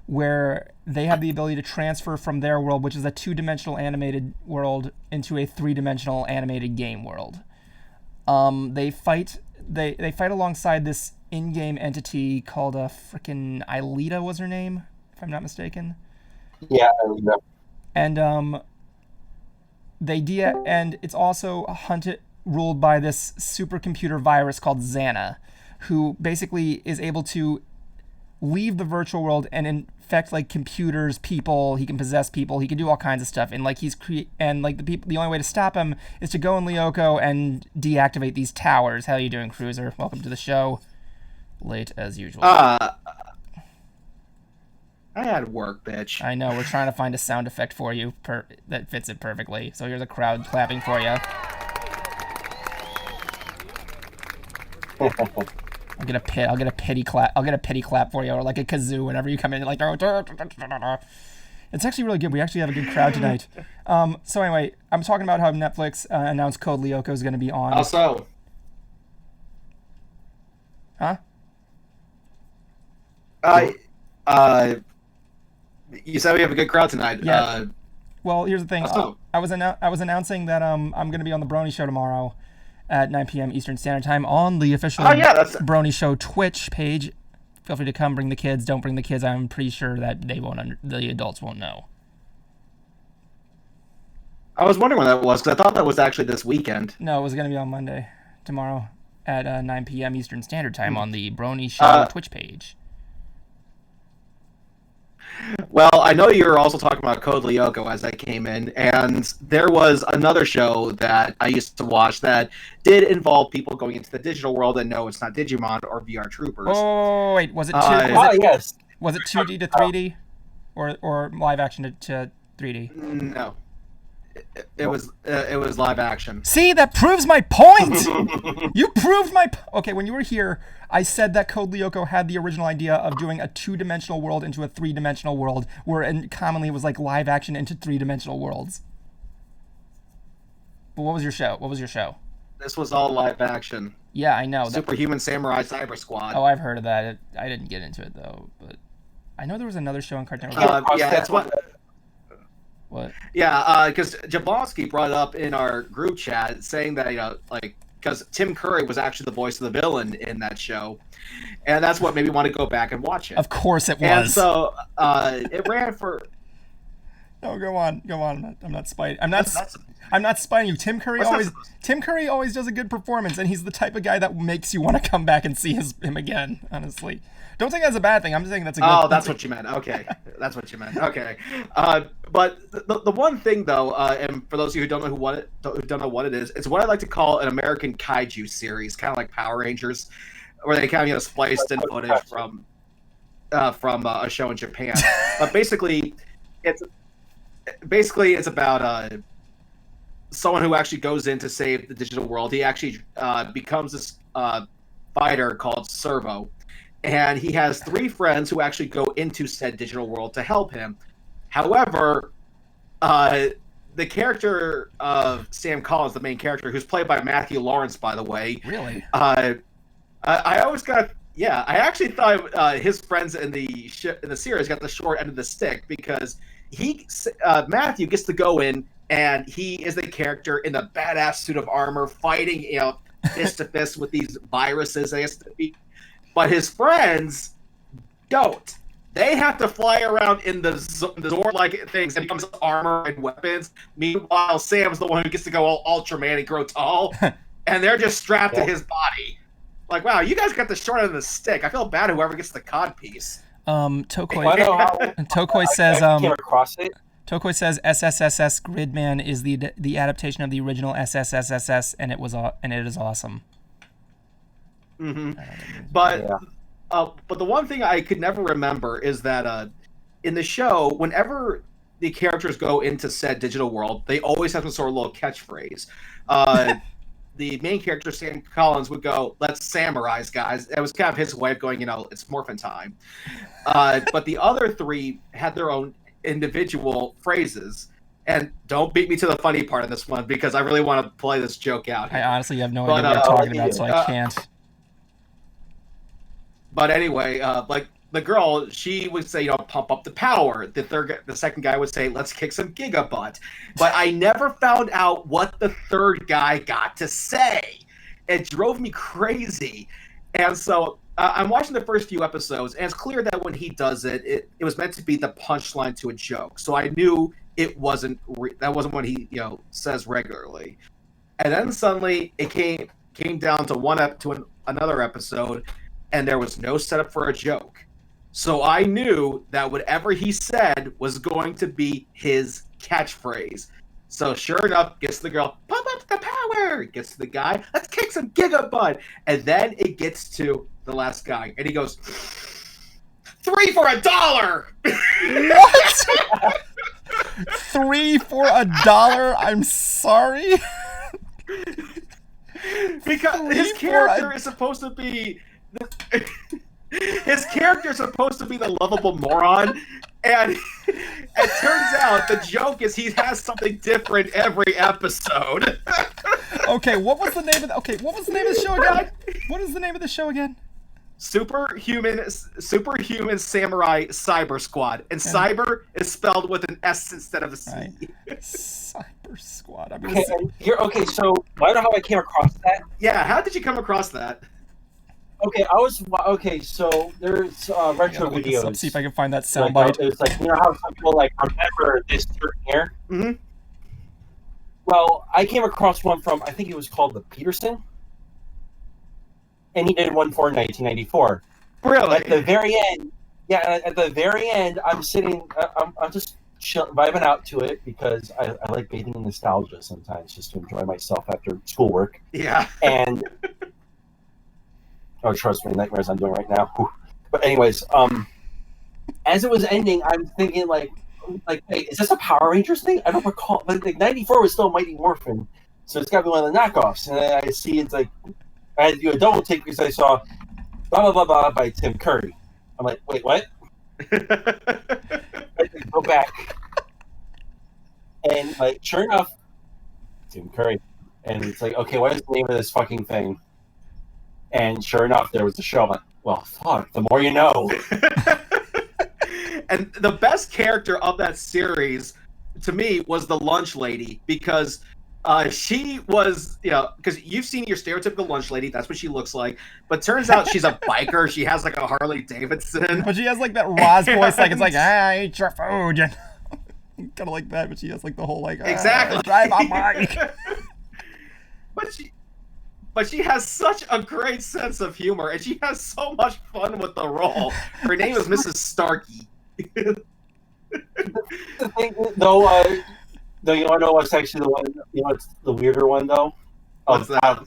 Speaker 1: where they have the ability to transfer from their world, which is a 2-dimensional animated world, into a 3-dimensional animated game world. They fight alongside this in-game entity called a frickin' Aelita was her name, if I'm not mistaken.
Speaker 2: Yeah, Aelita.
Speaker 1: And and it's also ruled by this supercomputer virus called Xana, who basically is able to leave the virtual world and infect like computers, people. He can possess people. He can do all kinds of stuff. And like the only way to stop him is to go in Lyoko and deactivate these towers. How are you doing, Cruiser? Welcome to the show. Late as usual.
Speaker 5: I had work, bitch.
Speaker 1: I know. We're trying to find a sound effect for you that fits it perfectly. So here's a crowd clapping for you. I'll get a pity clap. I'll get a pity clap for you, or like a kazoo whenever you come in. Like, it's actually really good. We actually have a good crowd tonight. So anyway, I'm talking about how Netflix announced Code Lyoko is going to be on.
Speaker 5: Also,
Speaker 1: huh?
Speaker 5: You said we have a good crowd tonight.
Speaker 1: Yeah. Well, here's the thing.
Speaker 5: Also,
Speaker 1: I was announcing that I'm going to be on the Brony Show tomorrow at 9 p.m. Eastern Standard Time on the official Brony Show Twitch page. Feel free to come. Bring the kids. Don't bring the kids. I'm pretty sure that the adults won't know.
Speaker 5: I was wondering when that was, because I thought that was actually this weekend.
Speaker 1: No, it was going to be on Monday, tomorrow at 9 p.m. Eastern Standard Time on the Brony Show Twitch page.
Speaker 5: Well, I know you were also talking about Code Lyoko as I came in, and there was another show that I used to watch that did involve people going into the digital world, and no, it's not Digimon or VR Troopers.
Speaker 1: Oh, wait, was it
Speaker 2: yes.
Speaker 1: Was it 2D to 3D, or live action to 3D?
Speaker 5: No, it was live action.
Speaker 1: See, that proves my point. You proved my. Okay, when you were here, I said that Code Lyoko had the original idea of doing a 2-dimensional world into a 3-dimensional world, where commonly it was like live action into 3-dimensional worlds. But what was your show?
Speaker 5: This was all live action.
Speaker 1: Yeah, I know.
Speaker 5: Superhuman Samurai Cyber Squad.
Speaker 1: Oh, I've heard of that. I didn't get into it though, but I know there was another show on Cartoon
Speaker 5: Network. Yeah, that's what.
Speaker 1: What?
Speaker 5: Yeah, because Jablonski brought it up in our group chat, saying that because Tim Curry was actually the voice of the villain in that show, and that's what made me want to go back and watch it.
Speaker 1: Of course it was.
Speaker 5: And so it ran for.
Speaker 1: No, go on. I'm not spying. I'm not spying you. Tim Curry always does a good performance, and he's the type of guy that makes you want to come back and see him again. Honestly, don't think that's a bad thing. I'm just saying that's a good.
Speaker 5: Oh, that's what you meant. Okay, that's what you meant. Okay, but the one thing though, and for those of you who don't know what it is, it's what I like to call an American kaiju series, kind of like Power Rangers, where they kind of spliced in footage from a show in Japan. But basically, it's about someone who actually goes in to save the digital world. He actually becomes this fighter called Servo, and he has 3 friends who actually go into said digital world to help him. However, the character of Sam Collins, the main character, who's played by Matthew Lawrence, by the way.
Speaker 1: Really?
Speaker 5: I actually thought his friends in the series got the short end of the stick, because Matthew gets to go in, and he is the character in the badass suit of armor fighting, fist to fist with these viruses they have to beat. But his friends don't. They have to fly around in the Zord-like things and becomes armor and weapons. Meanwhile, Sam's the one who gets to go all Ultraman and grow tall, and they're just strapped to his body. Like, wow, you guys got the short end of the stick. I feel bad whoever gets the cod piece.
Speaker 1: Tokoi says
Speaker 2: I came across it.
Speaker 1: Tokoi says SSSS Gridman is the adaptation of the original SSSS, and it is awesome.
Speaker 5: Mm-hmm. But the one thing I could never remember is that in the show, whenever the characters go into said digital world, they always have some sort of little catchphrase. The main character, Sam Collins, would go, "Let's samurai's, guys." It was kind of his way of going, it's morphin' time. But the other 3 had their own individual phrases. And don't beat me to the funny part of this one because I really want to play this joke out.
Speaker 1: I honestly have no idea what you're talking about, so I can't.
Speaker 5: But anyway, like the girl, she would say, pump up the power. The second guy would say, let's kick some gigabutt. But I never found out what the third guy got to say. It drove me crazy. And so I'm watching the first few episodes, and it's clear that when he does it, it was meant to be the punchline to a joke. So I knew it wasn't that wasn't what he says regularly. And then suddenly it came down to another episode, and there was no setup for a joke. So I knew that whatever he said was going to be his catchphrase. So sure enough, gets the girl, pump up the power. Gets to the guy, let's kick some gigabutt. And then it gets to the last guy, and he goes, $3 for $1.
Speaker 1: What? $3 for $1? I'm sorry.
Speaker 5: Because his character is supposed to be the lovable moron, and it turns out the joke is he has something different every episode.
Speaker 1: Okay, what was the name of the show again? What is the name of the show again?
Speaker 5: Superhuman Samurai Cyber Squad, and cyber is spelled with an S instead of a C. Right.
Speaker 1: Cyber Squad.
Speaker 2: Okay, so I don't know how I came across that.
Speaker 5: Yeah, how did you come across that?
Speaker 2: Okay, so there's retro videos.
Speaker 1: See if I can find that soundbite.
Speaker 2: It's like, how some people remember this certain year.
Speaker 5: Mm-hmm.
Speaker 2: Well, I came across one from, I think it was called the Peterson, and he did one for 1994.
Speaker 5: Really?
Speaker 2: At the very end, I'm sitting, I'm just vibing out to it because I like bathing in nostalgia sometimes just to enjoy myself after schoolwork.
Speaker 5: Yeah.
Speaker 2: And oh, trust me, nightmares I'm doing right now. Whew. But anyways, as it was ending, I'm thinking like, hey, is this a Power Rangers thing? I don't recall. Like 94 was still Mighty Morphin, so it's got to be one of the knockoffs. And then I see it's like, I had to do a double take because I saw blah blah blah blah by Tim Curry. I'm like, wait, what? I had to go back, and sure enough, Tim Curry, and it's like, okay, what is the name of this fucking thing? And sure enough, there was a show. I'm like, well, fuck, the more you know.
Speaker 5: And the best character of that series, to me, was the lunch lady, because she was, because you've seen your stereotypical lunch lady, that's what she looks like, but turns out she's a biker. She has a Harley Davidson.
Speaker 1: But she has that Roz voice, it's like, I ate your food. Kind of like that, but she has the whole
Speaker 5: exactly.
Speaker 1: Drive on bike.
Speaker 5: But she has such a great sense of humor, and she has so much fun with the role. Her name is Mrs. Starkey.
Speaker 2: The thing, though, you want to know what's actually the one? It's the weirder one, though.
Speaker 5: What's that?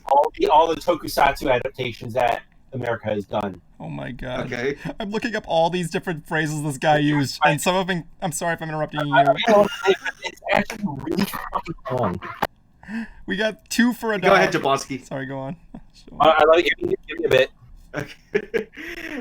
Speaker 2: All the tokusatsu adaptations that America has done.
Speaker 1: Oh my god.
Speaker 5: Okay.
Speaker 1: I'm looking up all these different phrases this guy used, and some of them. I'm sorry if I'm interrupting you.
Speaker 2: It's actually really fucking fun.
Speaker 1: We got $2 for $1.
Speaker 5: Go ahead, Jablonski.
Speaker 1: Sorry, go on.
Speaker 2: I love it. Give me a bit.
Speaker 5: Okay.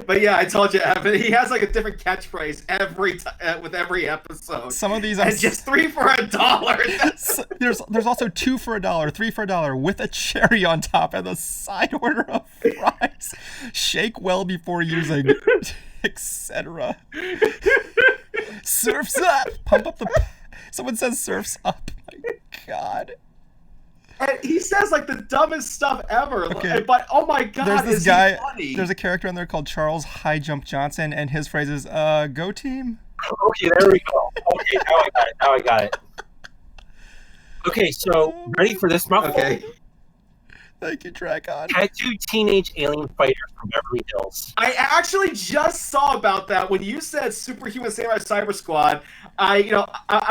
Speaker 5: But yeah, I told you, Evan, he has a different catchphrase with every episode.
Speaker 1: Some of these
Speaker 5: are just $3 for $1.
Speaker 1: There's also $2 for $1, $3 for $1 with a cherry on top and a side order of fries. Shake well before using, etc. Surfs up. Pump up the. Someone says surfs up. My God.
Speaker 5: And he says the dumbest stuff ever.
Speaker 1: Okay.
Speaker 5: But oh my god,
Speaker 1: there's this
Speaker 5: is
Speaker 1: guy.
Speaker 5: he funny?
Speaker 1: There's a character on there called Charles High Jump Johnson, and his phrase is "Go team."
Speaker 2: Okay, there we go. Okay, now I got it. Okay, so ready for this mouthful?
Speaker 5: Okay.
Speaker 1: Thank you, Dracon.
Speaker 2: Tattooed teenage alien fighters from Beverly Hills.
Speaker 5: I actually just saw about that when you said Superhuman Samurai Cyber Squad. I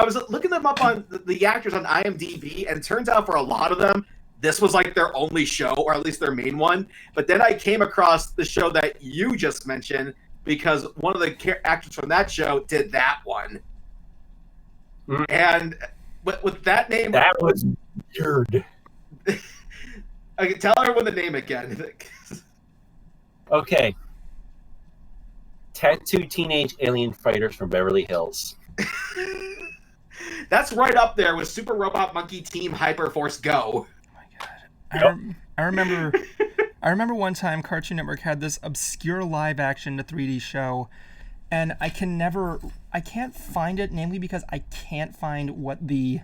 Speaker 5: was looking them up on the actors on IMDb, and it turns out for a lot of them, this was their only show, or at least their main one. But then I came across the show that you just mentioned because one of the actors from that show did that one. Mm. And with that name,
Speaker 2: that was weird.
Speaker 5: I can tell everyone the name again.
Speaker 2: Okay. Tattooed teenage alien fighters from Beverly Hills.
Speaker 5: That's right up there with Super Robot Monkey Team Hyperforce Go.
Speaker 1: Oh my god. I remember one time Cartoon Network had this obscure live action to 3D show, and I can't find it, namely because I can't find what the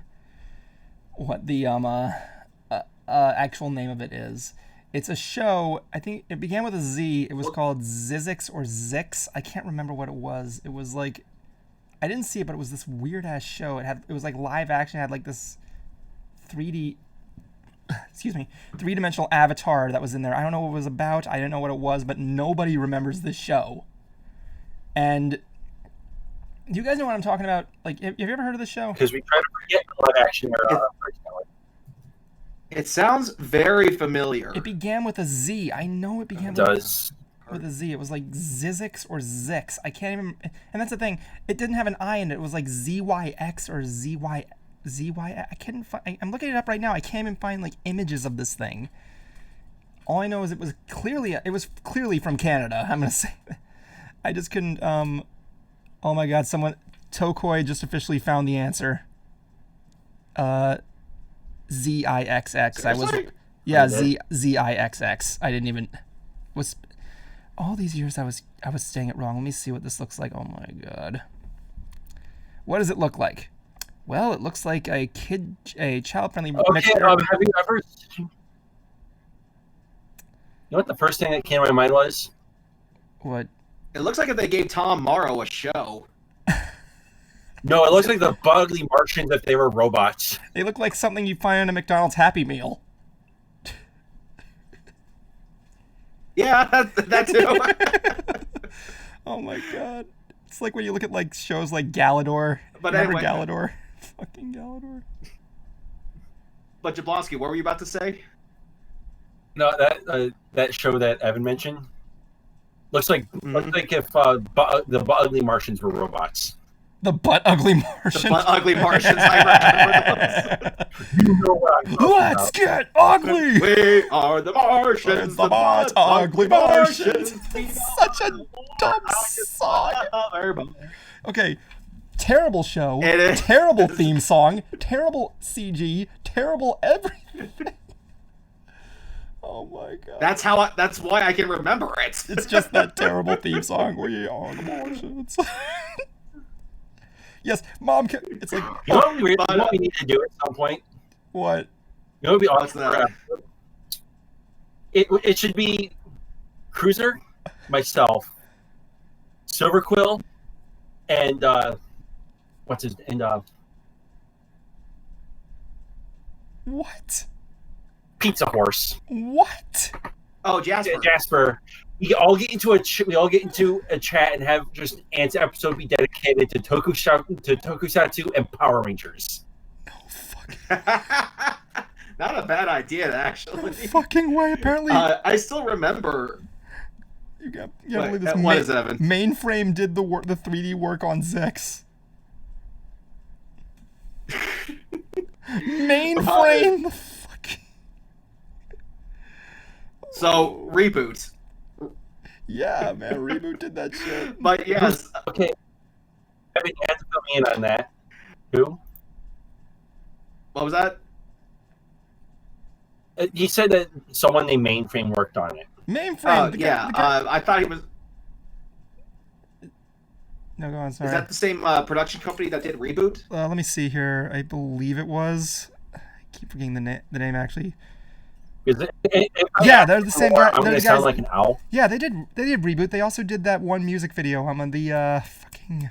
Speaker 1: actual name of it is. It's a show, I think it began with a Z. It was called Zizix or Zix. I can't remember what it was. It was like, I didn't see it, but it was this weird ass show. It was like live action. It had like this 3-dimensional avatar that was in there. I don't know what it was about. I didn't know what it was, but nobody remembers this show. And do you guys know what I'm talking about? Like, have you ever heard of this show?
Speaker 2: Because we try to forget live action.
Speaker 5: It sounds very familiar.
Speaker 1: It began with a Z. I know it began with a Z. It was like Zizix or Zix. I can't even... And that's the thing. It didn't have an I in it. It was like ZYX or ZY... I couldn't find... I'm looking it up right now. I can't even find like images of this thing. All I know is it was clearly from Canada. I'm going to say... I just couldn't... Oh my god, Tokoi just officially found the answer. ZIXX. ZIXX. I didn't even all these years I was saying it wrong. Let me see what this looks like. Oh my god. What does it look like? Well, it looks like a child-friendly mixture.
Speaker 2: Have you ever... You know what the first thing that came to my mind was?
Speaker 1: What?
Speaker 5: It looks like if they gave Tom Morrow a show.
Speaker 2: No, it looks like the Ugly Martians if they were robots.
Speaker 1: They look like something you find in a McDonald's Happy Meal.
Speaker 5: Yeah, that too.
Speaker 1: Oh my god. It's like when you look at like shows like Galador.
Speaker 5: But
Speaker 1: remember
Speaker 5: anyway.
Speaker 1: Galador? Fucking Galador.
Speaker 5: But Jablonski, what were you about to say?
Speaker 2: No, that show that Evan mentioned looks like if the Ugly Martians were robots.
Speaker 1: The Butt Ugly Martians.
Speaker 5: The Butt Ugly Martians. I remember those.
Speaker 2: You know what I'm talking
Speaker 1: Let's
Speaker 2: about.
Speaker 1: get ugly.
Speaker 5: We are the Martians.
Speaker 1: The Butt Ugly Martians. It's such a dumb song. Okay, terrible show.
Speaker 5: It is.
Speaker 1: Terrible theme song. Terrible CG. Terrible everything. Oh my god.
Speaker 5: That's why I can remember it.
Speaker 1: It's just that terrible theme song. We are the Martians. Yes, Mom. It's like
Speaker 2: You know what we need to do at some point?
Speaker 1: what?
Speaker 2: You know what would be
Speaker 5: What's
Speaker 2: awesome?
Speaker 5: that?
Speaker 2: It should be Cruiser, myself, Silverquill, and
Speaker 1: What?
Speaker 2: Pizza Horse.
Speaker 1: What?
Speaker 5: Oh, Jasper.
Speaker 2: Jasper. We all get into a chat and have just an episode be dedicated to Tokusatsu and Power Rangers.
Speaker 1: No fucking,
Speaker 5: Not a bad idea, actually.
Speaker 1: no fucking way. Apparently,
Speaker 5: I still remember.
Speaker 1: you can't believe this.
Speaker 5: What is it, Evan?
Speaker 1: Mainframe did the 3D work on Zex. Mainframe. The fuck.
Speaker 5: So, reboot.
Speaker 1: Yeah, man. Reboot did that shit.
Speaker 5: But yes.
Speaker 2: Okay. I mean, you have to fill me in on that. Who?
Speaker 5: What was that?
Speaker 2: You said that someone named Mainframe worked on it.
Speaker 1: Mainframe. the
Speaker 5: Yeah.
Speaker 1: guy-
Speaker 5: I thought he was.
Speaker 1: No, go on. Sorry.
Speaker 5: Is that the same production company that did Reboot?
Speaker 1: Let me see here. I believe it was. I keep forgetting the name actually.
Speaker 2: Is it,
Speaker 1: Yeah, they're the same guy.
Speaker 2: I'm
Speaker 1: They're
Speaker 2: gonna
Speaker 1: the
Speaker 2: sound
Speaker 1: guys.
Speaker 2: like an owl.
Speaker 1: Yeah, they did Reboot. They also did that one music video. On the fucking.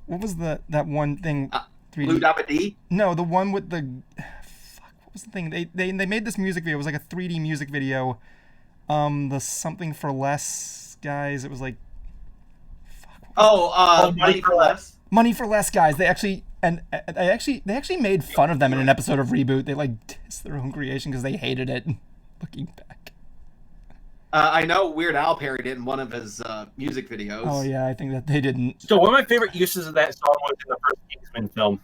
Speaker 1: What was that one thing? 3D.
Speaker 5: Blue Dabba D?
Speaker 1: No, the one with the. Fuck, what was the thing? They made this music video. It was like a 3D music video. The Something for Less guys. It was like.
Speaker 5: Money for Less.
Speaker 1: Money for Less guys. They actually made fun of them in an episode of Reboot. They like dissed their own creation because they hated it. Looking back.
Speaker 5: I know Weird Al parodied it in one of his music videos.
Speaker 1: Oh yeah, I think that they didn't.
Speaker 2: So one of my favorite uses of that song was in the first Kingsman film.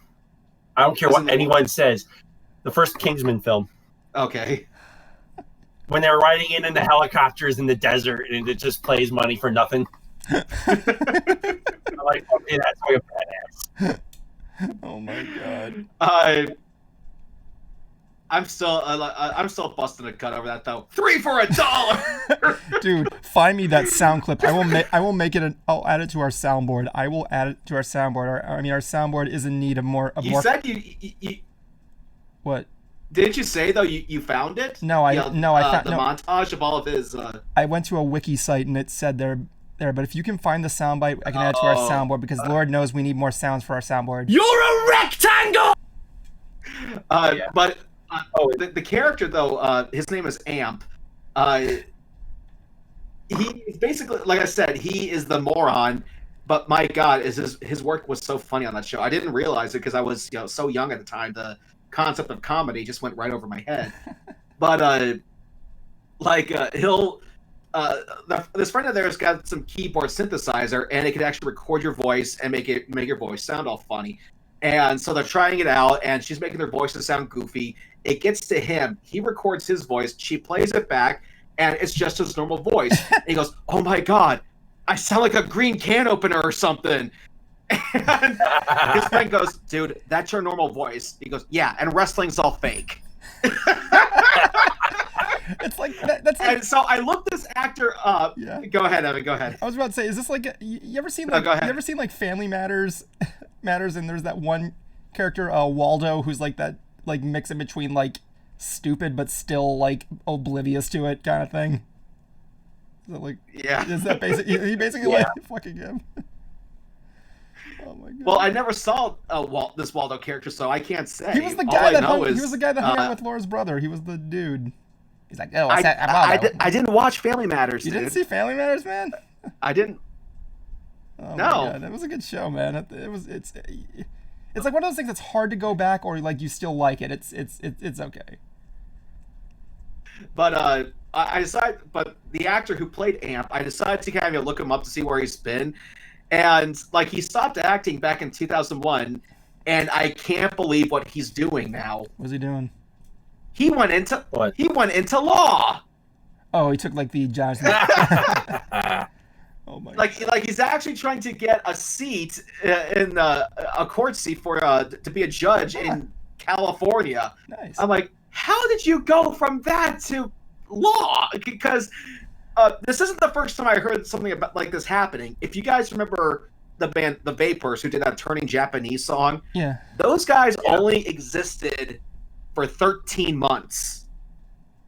Speaker 2: I don't care what anyone says. The first Kingsman film.
Speaker 5: Okay.
Speaker 2: When they're riding in the helicopters in the desert and it just plays Money for Nothing. I'm like, okay, that's like a badass.
Speaker 1: Oh my god.
Speaker 5: I'm still busting a cut over that though. 3 for $1.
Speaker 1: Dude, find me that sound clip. I will make it. I'll add it to our soundboard. I will add it to our soundboard. Our soundboard is in need of more.
Speaker 5: You said you.
Speaker 1: What?
Speaker 5: Didn't you say though you found it?
Speaker 1: No, I found
Speaker 5: the montage of all of his.
Speaker 1: I went to a wiki site and it said there. But if you can find the soundbite, I can add it to our soundboard because Lord knows we need more sounds for our soundboard.
Speaker 5: You're a rectangle. But the character though, his name is Amp. He's basically, like I said, he is the moron. But my God, his work was so funny on that show. I didn't realize it because I was so young at the time. The concept of comedy just went right over my head. But he'll. This friend of theirs got some keyboard synthesizer, and it could actually record your voice and make your voice sound all funny. And so they're trying it out, and she's making their voices sound goofy. It gets to him. He records his voice. She plays it back, and it's just his normal voice. And he goes, "Oh my God, I sound like a green can opener or something." And his friend goes, "Dude, that's your normal voice." He goes, "Yeah, and wrestling's all fake."
Speaker 1: It's like that's like.
Speaker 5: And so I looked this actor up. Yeah. Go ahead, Evan. Go ahead.
Speaker 1: I was about to say, is this like you ever seen like Family Matters? And there's that one character, Waldo, who's like that, like mix in between like stupid but still like oblivious to it kind of thing. Is that like?
Speaker 5: Yeah.
Speaker 1: Is that basically he basically like fucking him? Oh my God.
Speaker 5: Well, I never saw this Waldo character, so I can't say.
Speaker 1: He was the guy that hung out with Laura's brother. He was the dude. He's like, oh,
Speaker 5: I didn't watch Family Matters.
Speaker 1: You didn't see Family Matters, man?
Speaker 5: I didn't.
Speaker 1: Oh
Speaker 5: no,
Speaker 1: my God, that was a good show, man. It's like one of those things that's hard to go back, or like you still like it. It's okay.
Speaker 5: But I decided, but the actor who played Amp, I decided to kind of look him up to see where he's been, and like he stopped acting back in 2001, and I can't believe what he's doing now.
Speaker 1: What's he doing?
Speaker 5: He went into law.
Speaker 1: Oh, he took like the judge. Oh my!
Speaker 5: Like he's actually trying to get a seat in a court seat for to be a judge in California.
Speaker 1: Nice.
Speaker 5: I'm like, how did you go from that to law? Because this isn't the first time I heard something about like this happening. If you guys remember the band The Vapors, who did that Turning Japanese song,
Speaker 1: yeah,
Speaker 5: those guys only existed for 13 months.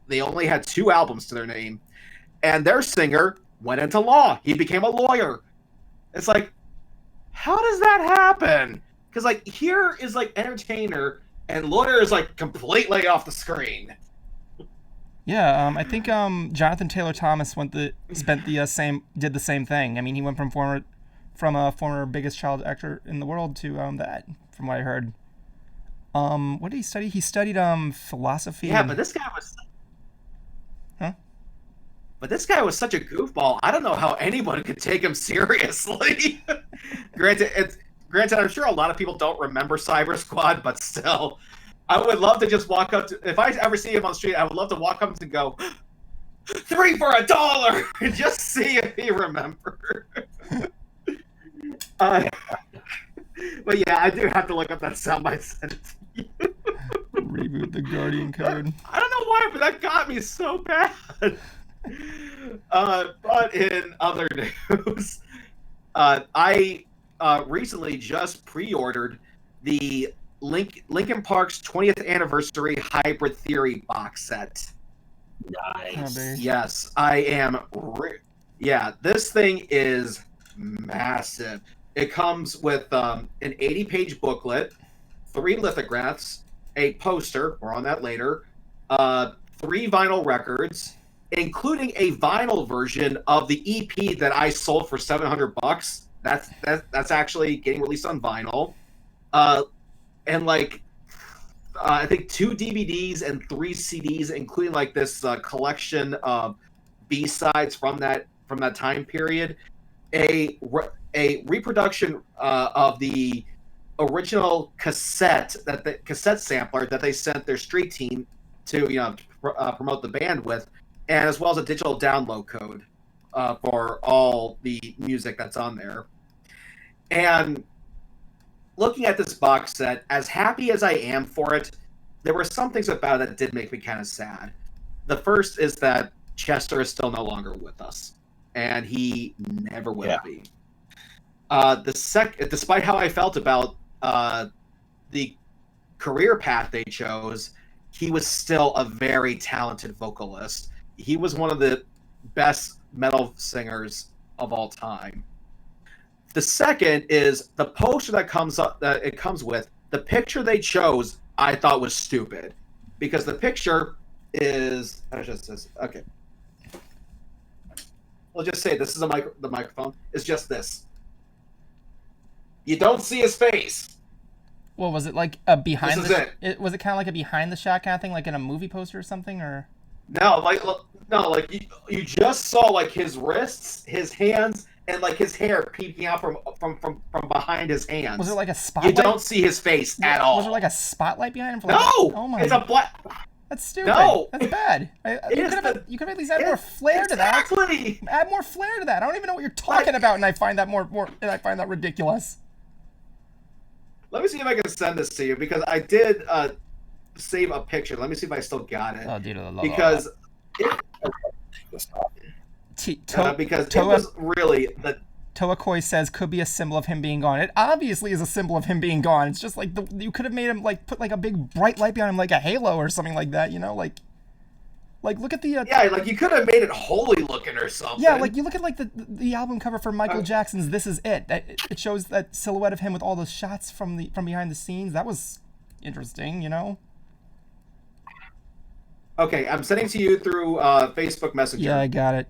Speaker 5: They only had 2 albums to their name, and their singer went into law. He became a lawyer. It's like, how does that happen? Because like here is like entertainer, and lawyer is like completely off the screen.
Speaker 1: Yeah, I think Jonathan Taylor Thomas did the same thing. I mean, he went from a former biggest child actor in the world to that, from what I heard. What did he study? He studied philosophy.
Speaker 5: Yeah, but this guy was.
Speaker 1: Huh?
Speaker 5: But this guy was such a goofball. I don't know how anyone could take him seriously. Granted, I'm sure a lot of people don't remember Cyber Squad, but still, I would love to just walk up to. If I ever see him on the street, I would love to walk up and go, 3 for $1, and just see if he remembers. But yeah, I do have to look up that soundbite sent to you.
Speaker 1: Reboot the Guardian Code.
Speaker 5: I don't know why, but that got me so bad. But in other news, I recently just pre-ordered the Linkin Park's 20th anniversary Hybrid Theory box set.
Speaker 2: Nice.
Speaker 5: Yes, I am. This thing is massive. It comes with an 80-page booklet, 3 lithographs, a poster, we're on that later, 3 vinyl records, including a vinyl version of the EP that I sold for $700. That's actually getting released on vinyl. And like I think 2 DVDs and 3 CDs, including like this collection of B-sides from that time period. A reproduction of the original cassette sampler that they sent their street team to promote the band with, and as well as a digital download code for all the music that's on there. And looking at this box set, as happy as I am for it, there were some things about it that did make me kind of sad. The first is that Chester is still no longer with us, and he never will be. Despite how I felt about the career path they chose, he was still a very talented vocalist. He was one of the best metal singers of all time. The second is the poster that comes with. The picture they chose, I thought was stupid, because the picture is okay. We'll just say this is the microphone is just this. You don't see his face.
Speaker 1: Well, was it like a behind?
Speaker 5: Was it
Speaker 1: kind of like a behind the shot kind of thing, like in a movie poster or something, or?
Speaker 5: No, like you just saw like his wrists, his hands, and like his hair peeking out from behind his hands.
Speaker 1: Was it like a spotlight?
Speaker 5: You don't see his face at all.
Speaker 1: Was there like a spotlight behind him?
Speaker 5: No!
Speaker 1: Oh my!
Speaker 5: It's a black.
Speaker 1: That's stupid.
Speaker 5: No!
Speaker 1: That's bad. You could have at least add more flair to that.
Speaker 5: Exactly.
Speaker 1: Add more flair to that. I don't even know what you're talking about, and I find that and I find that ridiculous.
Speaker 5: Let me see if I can send this to you, because I did save a picture. Let me see if I still got it.
Speaker 1: Oh, dude,
Speaker 5: because it was really the.
Speaker 1: Toakoi says could be a symbol of him being gone. It obviously is a symbol of him being gone. It's just like you could have made him like put like a big bright light behind him, like a halo or something like that. You know, like look at the
Speaker 5: like you could have made it holy looking or something.
Speaker 1: Yeah, like you look at like the album cover for Michael Jackson's "This Is It." It shows that silhouette of him with all those shots from behind the scenes. That was interesting, you know.
Speaker 5: Okay, I'm sending to you through Facebook Messenger.
Speaker 1: Yeah, I got it.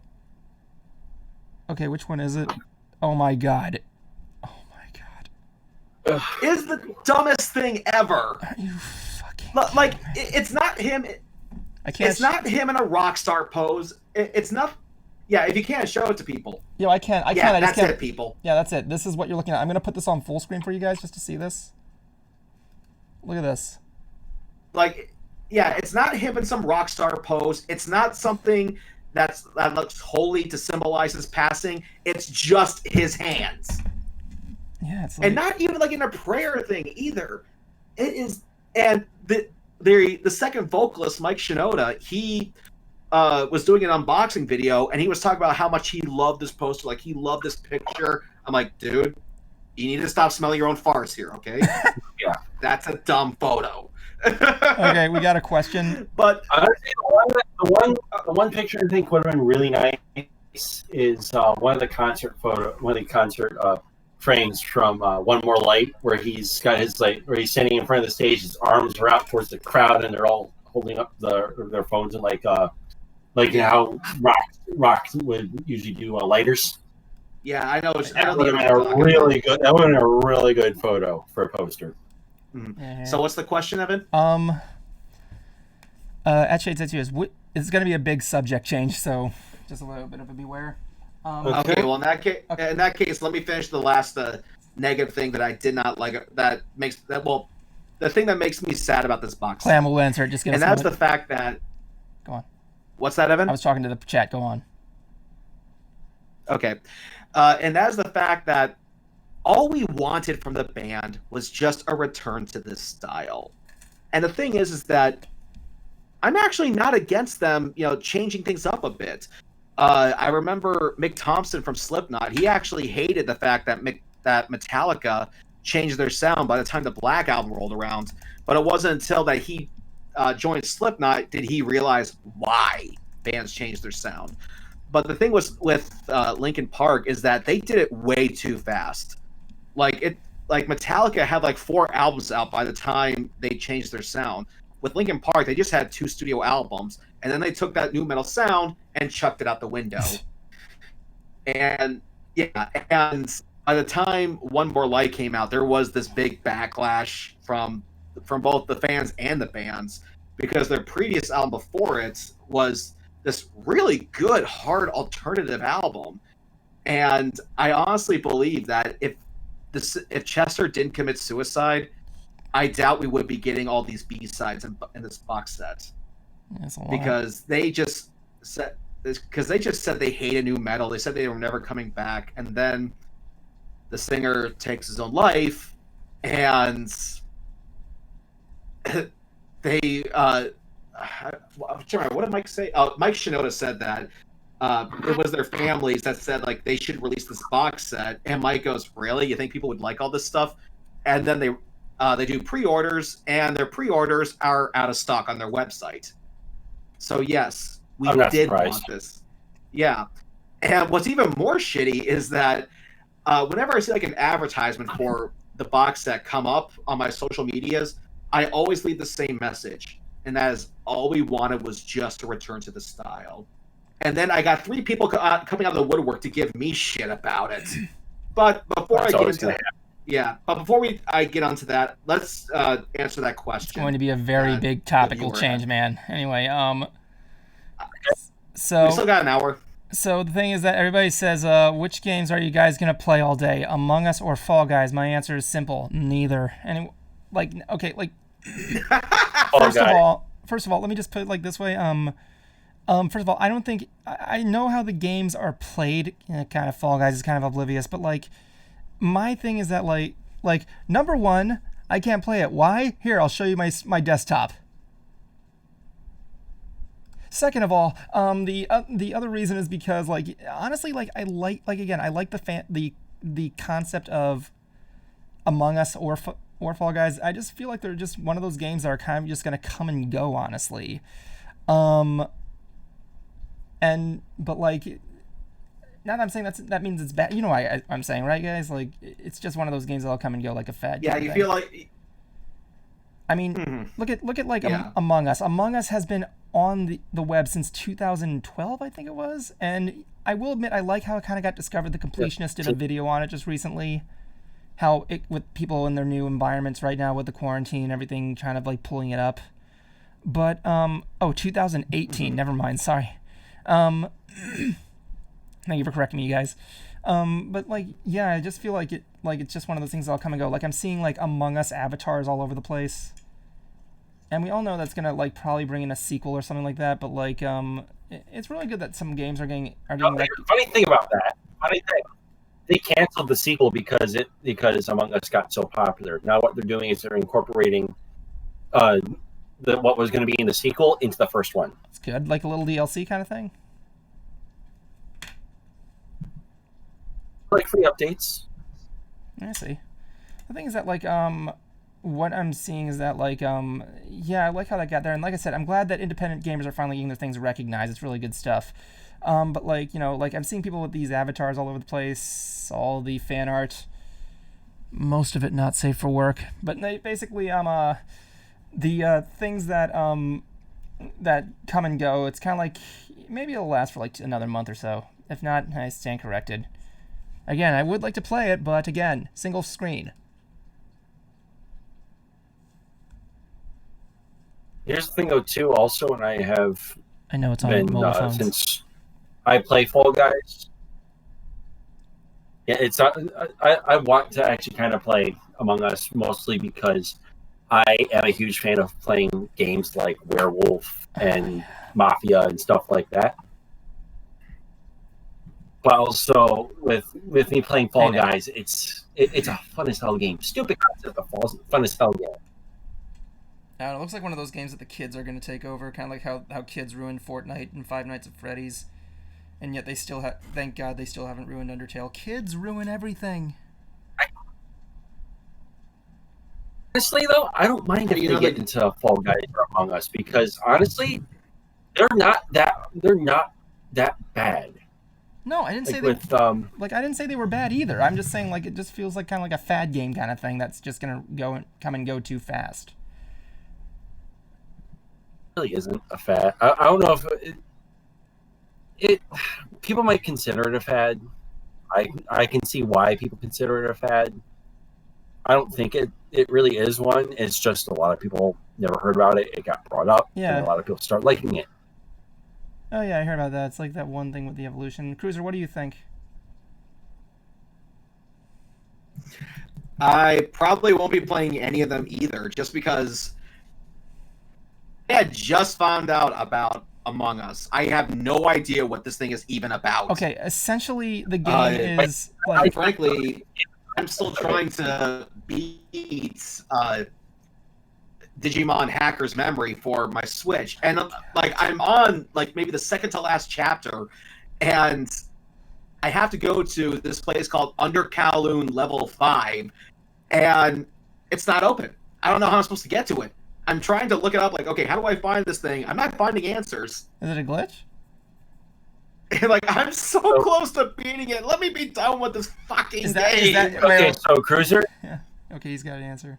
Speaker 1: Okay, which one is it? Oh my god. Oh my god.
Speaker 5: Is the dumbest thing ever.
Speaker 1: Are you fucking
Speaker 5: like it's not him.
Speaker 1: I can't.
Speaker 5: It's not him in a rock star pose. It's not. Yeah, if you can't show it to people.
Speaker 1: Yo, I can't. I
Speaker 5: can't.
Speaker 1: I just
Speaker 5: that's
Speaker 1: can't.
Speaker 5: it, people.
Speaker 1: Yeah, that's it. This is what you're looking at. I'm gonna put this on full screen for you guys just to see this. Look at this.
Speaker 5: Like, yeah, it's not him in some rock star pose. It's not something that looks holy to symbolize his passing. It's just his hands.
Speaker 1: Yeah, it's like...
Speaker 5: and not even like in a prayer thing either. It is, and the second vocalist, Mike Shinoda, he was doing an unboxing video, and he was talking about how much he loved this poster, like he loved this picture. I'm like, dude, you need to stop smelling your own farts here, okay? Yeah, that's a dumb photo.
Speaker 1: Okay, we got a question.
Speaker 5: But
Speaker 2: honestly, the one picture I think would have been really nice is one of the concert frames from One More Light, where he's got his where he's standing in front of the stage, his arms are out towards the crowd, and they're all holding up their phones and like how rock would usually do lighters.
Speaker 5: Yeah, I know.
Speaker 2: That would have been a really good. That would have been a really good photo for a poster.
Speaker 5: Mm-hmm. So what's the question, Evan?
Speaker 1: At Shades it's going to be a big subject change, so just a little bit of a beware.
Speaker 5: Okay. Well, in that case, let me finish the last negative thing that I did not like. The thing that makes me sad about this box.
Speaker 1: Clam will answer it. Just give us.
Speaker 5: And that's the fact that.
Speaker 1: Go on.
Speaker 5: What's that, Evan?
Speaker 1: I was talking to the chat. Go on.
Speaker 5: Okay, and that's the fact that all we wanted from the band was just a return to this style. And the thing is that I'm actually not against them, changing things up a bit. I remember Mick Thompson from Slipknot. He actually hated the fact that Metallica changed their sound by the time the Black Album rolled around. But it wasn't until that he joined Slipknot did he realize why bands changed their sound. But the thing with Linkin Park is that they did it way too fast. Like Metallica had 4 albums out by the time they changed their sound. With Linkin Park, they just had 2 studio albums, and then they took that new metal sound and chucked it out the window. And by the time One More Light came out, there was this big backlash from both the fans and the bands, because their previous album before it was this really good hard alternative album. And I honestly believe that if Chester didn't commit suicide, I doubt we would be getting all these B-sides in this box set.
Speaker 1: That's a lot.
Speaker 5: Because they just said they hated new metal. They said they were never coming back, and then the singer takes his own life, and they what did Mike say? Mike Shinoda said that it was their families that said like they should release this box set, and Mike goes, "Really? You think people would like all this stuff?" And then they do pre-orders, and their pre-orders are out of stock on their website. So yes, we did want this. Yeah, and what's even more shitty is that whenever I see like an advertisement for the box set come up on my social medias, I always leave the same message, and that is all we wanted was just a return to the style. And then I got 3 people coming out of the woodwork to give me shit about it. But before I get into that, I get onto that, let's answer that question.
Speaker 1: It's going to be a very big topical change, man. Anyway, so
Speaker 5: we still got an hour.
Speaker 1: So the thing is that everybody says, which games are you guys gonna play all day, Among Us or Fall Guys? My answer is simple: neither. And first of all, let me just put it like this way. First of all, I don't think I know how the games are played. Kind of Fall Guys is kind of oblivious, but like my thing is that like number one, I can't play it. Why? Here, I'll show you my desktop. Second of all, the other reason is because like honestly, like I like the concept of Among Us or Fall Guys. I just feel like they're just one of those games that are kind of just gonna come and go, honestly. But like, now that I'm saying that means it's bad. You know what I'm saying, right, guys? Like, it's just one of those games that'll come and go like a fad.
Speaker 5: Yeah, you feel like.
Speaker 1: I mean, look at like Among Us. Among Us has been on the web since 2012, I think it was. And I will admit, I like how it kind of got discovered. The Completionist did a video on it just recently. How it, with people in their new environments right now with the quarantine and everything, kind of like pulling it up. But, 2018, never mind, sorry. Thank you for correcting me, you guys. But like, yeah, I just feel like it's just one of those things that'll come and go. Like I'm seeing like Among Us avatars all over the place. And we all know that's gonna like probably bring in a sequel or something like that. But like, it's really good that some games are getting.
Speaker 2: Funny thing about that. They canceled the sequel because Among Us got so popular. Now what they're doing is they're incorporating what was going to be in the sequel into the first one.
Speaker 1: It's good, like a little DLC kind of thing.
Speaker 2: Like free updates.
Speaker 1: I see. The thing is that like what I'm seeing is that like yeah, I like how that got there, and like I said, I'm glad that independent gamers are finally getting their things recognized. It's really good stuff. But like, you know, like I'm seeing people with these avatars all over the place, all the fan art, most of it not safe for work. But basically the things that that come and go, it's kind of like maybe it'll last for like another month or so. If not, I stand corrected. Again, I would like to play it, but again, single screen.
Speaker 2: Here's the thing, though, too. Also, and I know
Speaker 1: it's on mobile phones.
Speaker 2: Since I play Fall Guys. Yeah, it's I want to actually kind of play Among Us mostly because I am a huge fan of playing games like Werewolf and Mafia and stuff like that. But also with me playing Fall Guys, it's a fun as hell game. Stupid concept, but fun as hell game.
Speaker 1: It looks like one of those games that the kids are going to take over, kind of like how kids ruined Fortnite and Five Nights at Freddy's, and yet they still have. Thank God they still haven't ruined Undertale. Kids ruin everything.
Speaker 2: Honestly, though, I don't mind if they get into Fall Guys or Among Us because honestly, they're not that bad.
Speaker 1: No, I didn't say I didn't say they were bad either. I'm just saying like it just feels like kind of like a fad game kind of thing that's just gonna come and go too fast.
Speaker 2: It really isn't a fad. I don't know if it people might consider it a fad. I can see why people consider it a fad. I don't think it really is one. It's just a lot of people never heard about it. It got brought up.
Speaker 1: Yeah.
Speaker 2: And a lot of people start liking it.
Speaker 1: Oh yeah, I heard about that. It's like that one thing with the evolution. Cruiser, what do you think?
Speaker 5: I probably won't be playing any of them either, just because I had just found out about Among Us. I have no idea what this thing is even about.
Speaker 1: Okay, essentially the game is like...
Speaker 5: Frankly, I'm still trying to beat Digimon Hacker's Memory for my Switch, and like I'm on like maybe the second to last chapter, and I have to go to this place called Under Kowloon Level 5, and it's not open. I don't know how I'm supposed to get to it. I'm trying to look it up, like, okay, how do I find this thing? I'm not finding answers.
Speaker 1: Is it a glitch?
Speaker 5: And, like, I'm so close to beating it. Let me be done with this fucking game.
Speaker 2: Okay, so Cruiser?
Speaker 1: Yeah. Okay, he's got an answer.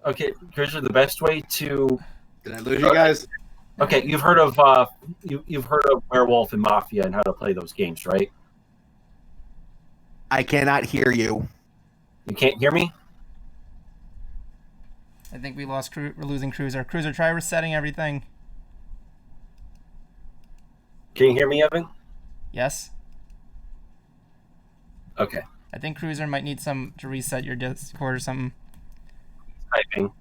Speaker 2: Okay, Cruiser, the best way to...
Speaker 5: Did I lose you guys?
Speaker 2: Okay, you've heard of you've heard of Werewolf and Mafia and how to play those games, right?
Speaker 5: I cannot hear you.
Speaker 2: You can't hear me?
Speaker 1: I think we're losing Cruiser. Cruiser, try resetting everything.
Speaker 2: Can you hear me, Evan?
Speaker 1: Yes.
Speaker 2: Okay.
Speaker 1: I think Cruiser might need to reset your Discord or something.
Speaker 2: Typing.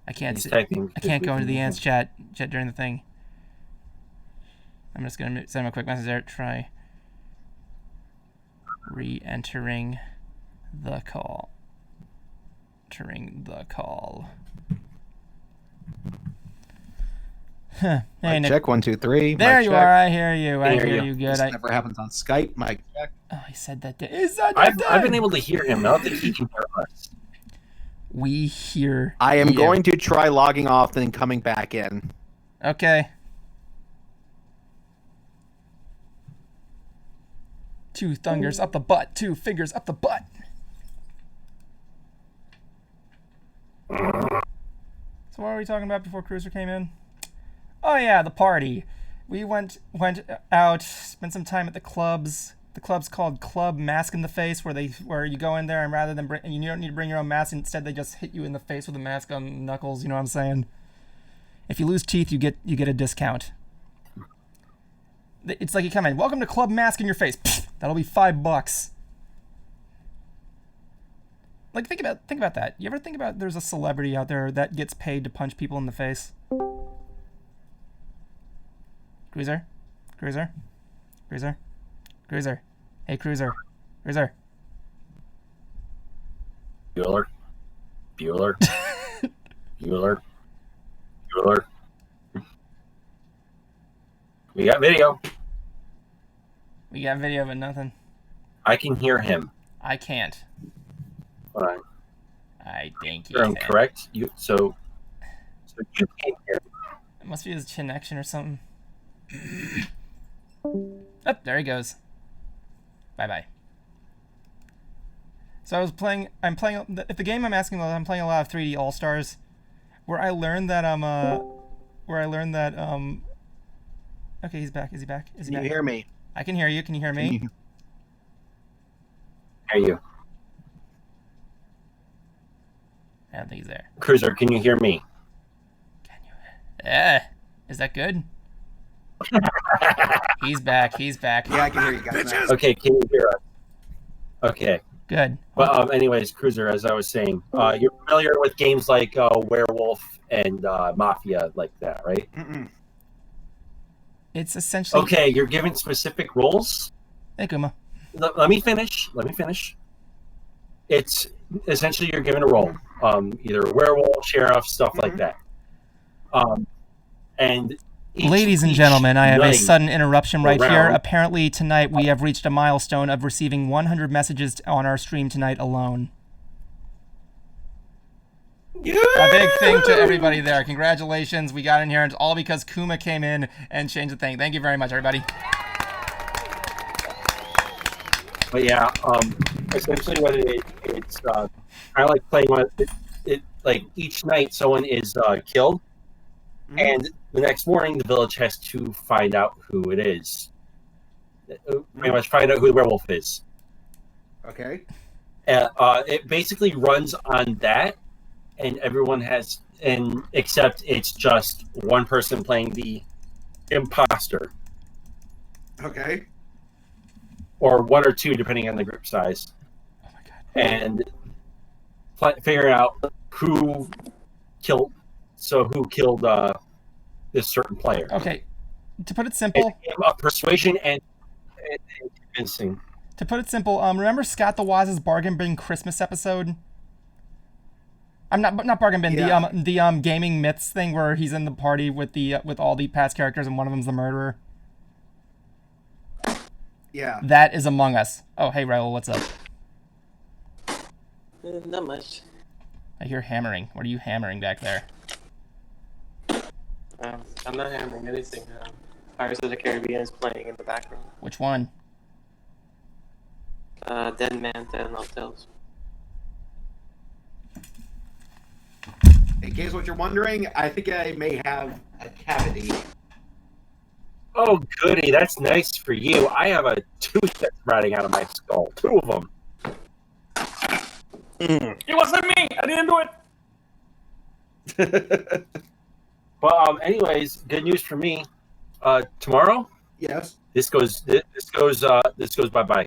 Speaker 1: I can't
Speaker 2: He's typing.
Speaker 1: I can't go into the Ants chat during the thing. I'm just gonna send him a quick message there. Try re-entering the call. Entering the call. Huh. Hey, Nick.
Speaker 5: Check 1, 2, 3.
Speaker 1: There you are. I hear you. I hear you good.
Speaker 5: This never happens on Skype. Mike, check.
Speaker 1: Oh, he said that. Is that
Speaker 2: I've been able to hear him. I don't think he can hear us.
Speaker 1: We hear.
Speaker 5: I am
Speaker 1: you.
Speaker 5: going to try logging off and coming back in.
Speaker 1: Okay. 2 fingers up the butt. 2 fingers up the butt. So what were we talking about before Cruiser came in? Oh yeah, the party. We went out, spent some time at the clubs. The club's called Club Mask in the Face, where you go in there and rather than you don't need to bring your own mask. Instead, they just hit you in the face with a mask on knuckles. You know what I'm saying? If you lose teeth, you get a discount. It's like you come in. Welcome to Club Mask in your Face. Pfft, that'll be $5. Like think about that. You ever think about there's a celebrity out there that gets paid to punch people in the face? Cruiser, Cruiser, Cruiser, Cruiser. Hey, Cruiser, Cruiser.
Speaker 2: Bueller, Bueller, Bueller, Bueller. We got video.
Speaker 1: We got video, but nothing.
Speaker 2: I can hear him.
Speaker 1: I can't.
Speaker 2: Fine.
Speaker 1: I think you
Speaker 2: You're
Speaker 1: can.
Speaker 2: correct. So you can't hear him.
Speaker 1: It must be his connection or something. Oh, there he goes. Bye-bye. So I'm playing, if the game I'm asking about, I'm playing a lot of 3D All-Stars, where I learned that, okay, he's back. Is he back? Is he back?
Speaker 5: Can you hear me?
Speaker 1: I can hear you. Can you hear me?
Speaker 2: Hear you.
Speaker 1: I don't think he's there.
Speaker 2: Cruiser, can you hear me?
Speaker 1: Can you? Yeah. Is that good? He's back. He's back.
Speaker 5: Yeah, I can hear you guys now.
Speaker 2: Okay, can you hear us? Okay.
Speaker 1: Good.
Speaker 2: Well, anyways, Cruiser, as I was saying, you're familiar with games like Werewolf and Mafia, like that, right?
Speaker 5: Mm-mm.
Speaker 1: It's essentially.
Speaker 2: Okay, you're given specific roles.
Speaker 1: Hey, Kuma.
Speaker 2: Let me finish. It's essentially you're given a role, either a werewolf, sheriff, stuff like that. And
Speaker 1: ladies and gentlemen, I have a sudden interruption right here.
Speaker 2: around.
Speaker 1: Apparently tonight we have reached a milestone of receiving 100 messages on our stream tonight alone.
Speaker 2: Yeah!
Speaker 1: A big thing to everybody there. Congratulations. We got in here, and it's all because Kuma came in and changed the thing. Thank you very much, everybody.
Speaker 2: But yeah, essentially what it's kind of like playing with it. Like each night someone is killed, and the next morning the village has to find out who it is. Pretty much find out who the werewolf is.
Speaker 5: Okay.
Speaker 2: It basically runs on that, and everyone has, except it's just one person playing the imposter,
Speaker 5: Okay.
Speaker 2: or one or two depending on the group size.
Speaker 1: Oh my god.
Speaker 2: And figuring out who killed this certain player.
Speaker 1: Okay. To put it simple,
Speaker 2: Persuasion and convincing.
Speaker 1: To put it simple, remember Scott the Waz's bargain bin Christmas episode? I'm not bargain bin.
Speaker 5: Yeah.
Speaker 1: The gaming myths thing where he's in the party with all the past characters and one of them's the murderer.
Speaker 5: Yeah.
Speaker 1: That is Among Us. Oh, hey Raul, what's up?
Speaker 6: Not much.
Speaker 1: I hear hammering. What are you hammering back there?
Speaker 6: I'm not hammering anything. Pirates of the Caribbean is playing in the background.
Speaker 1: Which one?
Speaker 6: Dead Manta and Hotels.
Speaker 5: In case what you're wondering, I think I may have a cavity.
Speaker 2: Oh, goody. That's nice for you. I have a tooth that's rotting out of my skull. 2 of them.
Speaker 6: It wasn't me! I didn't do it!
Speaker 2: Well, anyways, good news for me. Tomorrow,
Speaker 5: Yes.
Speaker 2: this goes bye-bye.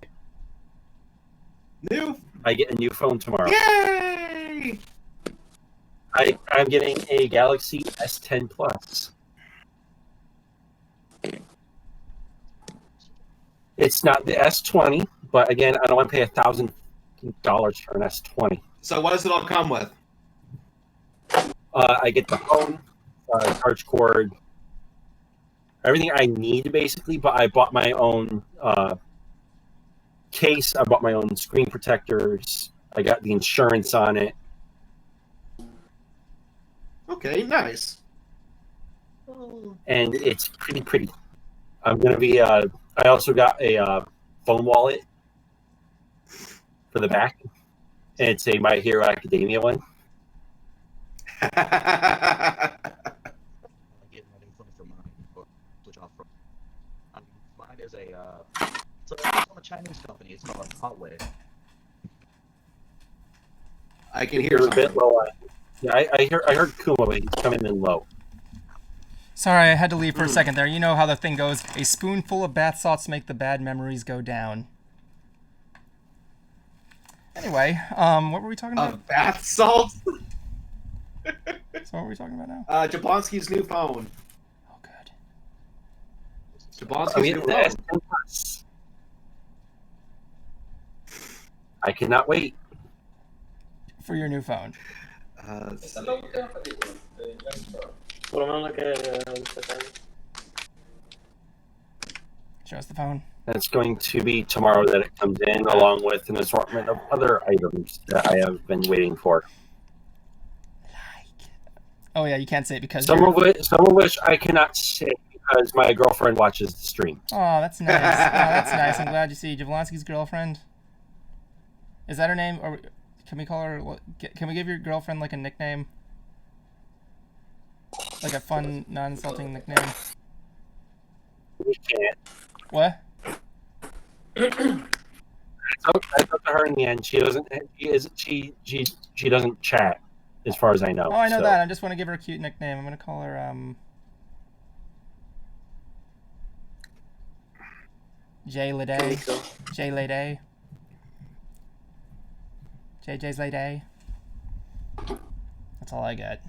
Speaker 5: New.
Speaker 2: I get a new phone tomorrow.
Speaker 5: Yay!
Speaker 2: I'm getting a Galaxy S10 Plus. It's not the S20, but again, I don't want to pay $1,000 for an S20.
Speaker 5: So what does it all come with?
Speaker 2: I get the phone, charge cord, everything I need basically. But I bought my own case. I bought my own screen protectors. I got the insurance on it.
Speaker 5: Okay, nice.
Speaker 2: And it's pretty. I'm gonna be. I also got a phone wallet for the back, and it's a My Hero Academia one.
Speaker 7: Getting my new phone for mine, or switch off from. Mine is it's from a Chinese company. It's called Hotway.
Speaker 5: I can hear
Speaker 2: You're a
Speaker 5: something.
Speaker 2: bit low. Yeah, I heard Kuma, but he's coming in low.
Speaker 1: Sorry, I had to leave for a second there. You know how the thing goes. A spoonful of bath salts make the bad memories go down. Anyway, what were we talking about?
Speaker 5: Bath salts?
Speaker 1: So what were we talking about now?
Speaker 5: Jablonski's new phone.
Speaker 1: Oh, good.
Speaker 5: Jablonski's new
Speaker 2: The
Speaker 5: phone.
Speaker 2: S10 Plus. I cannot wait.
Speaker 1: For your new phone.
Speaker 6: What am I looking at?
Speaker 1: Show us the phone.
Speaker 2: That's going to be tomorrow that it comes in, along with an assortment of other items that I have been waiting for.
Speaker 1: Oh yeah, you can't say it because
Speaker 2: Some of which I cannot say because my girlfriend watches the stream.
Speaker 1: Oh, that's nice. Oh, that's nice. I'm glad you see Jablonski's girlfriend. Is that her name? Or can we call her? Can we give your girlfriend like a nickname? Like a fun, non-insulting nickname.
Speaker 2: We can't.
Speaker 1: What?
Speaker 2: It's up to her in the end. She doesn't. She doesn't chat, as far as I know.
Speaker 1: Oh, I know
Speaker 2: so.
Speaker 1: that. I just want to give her a cute nickname. I'm gonna call her Jay Lede. Jay Lede. JJ's Lede. That's all I got.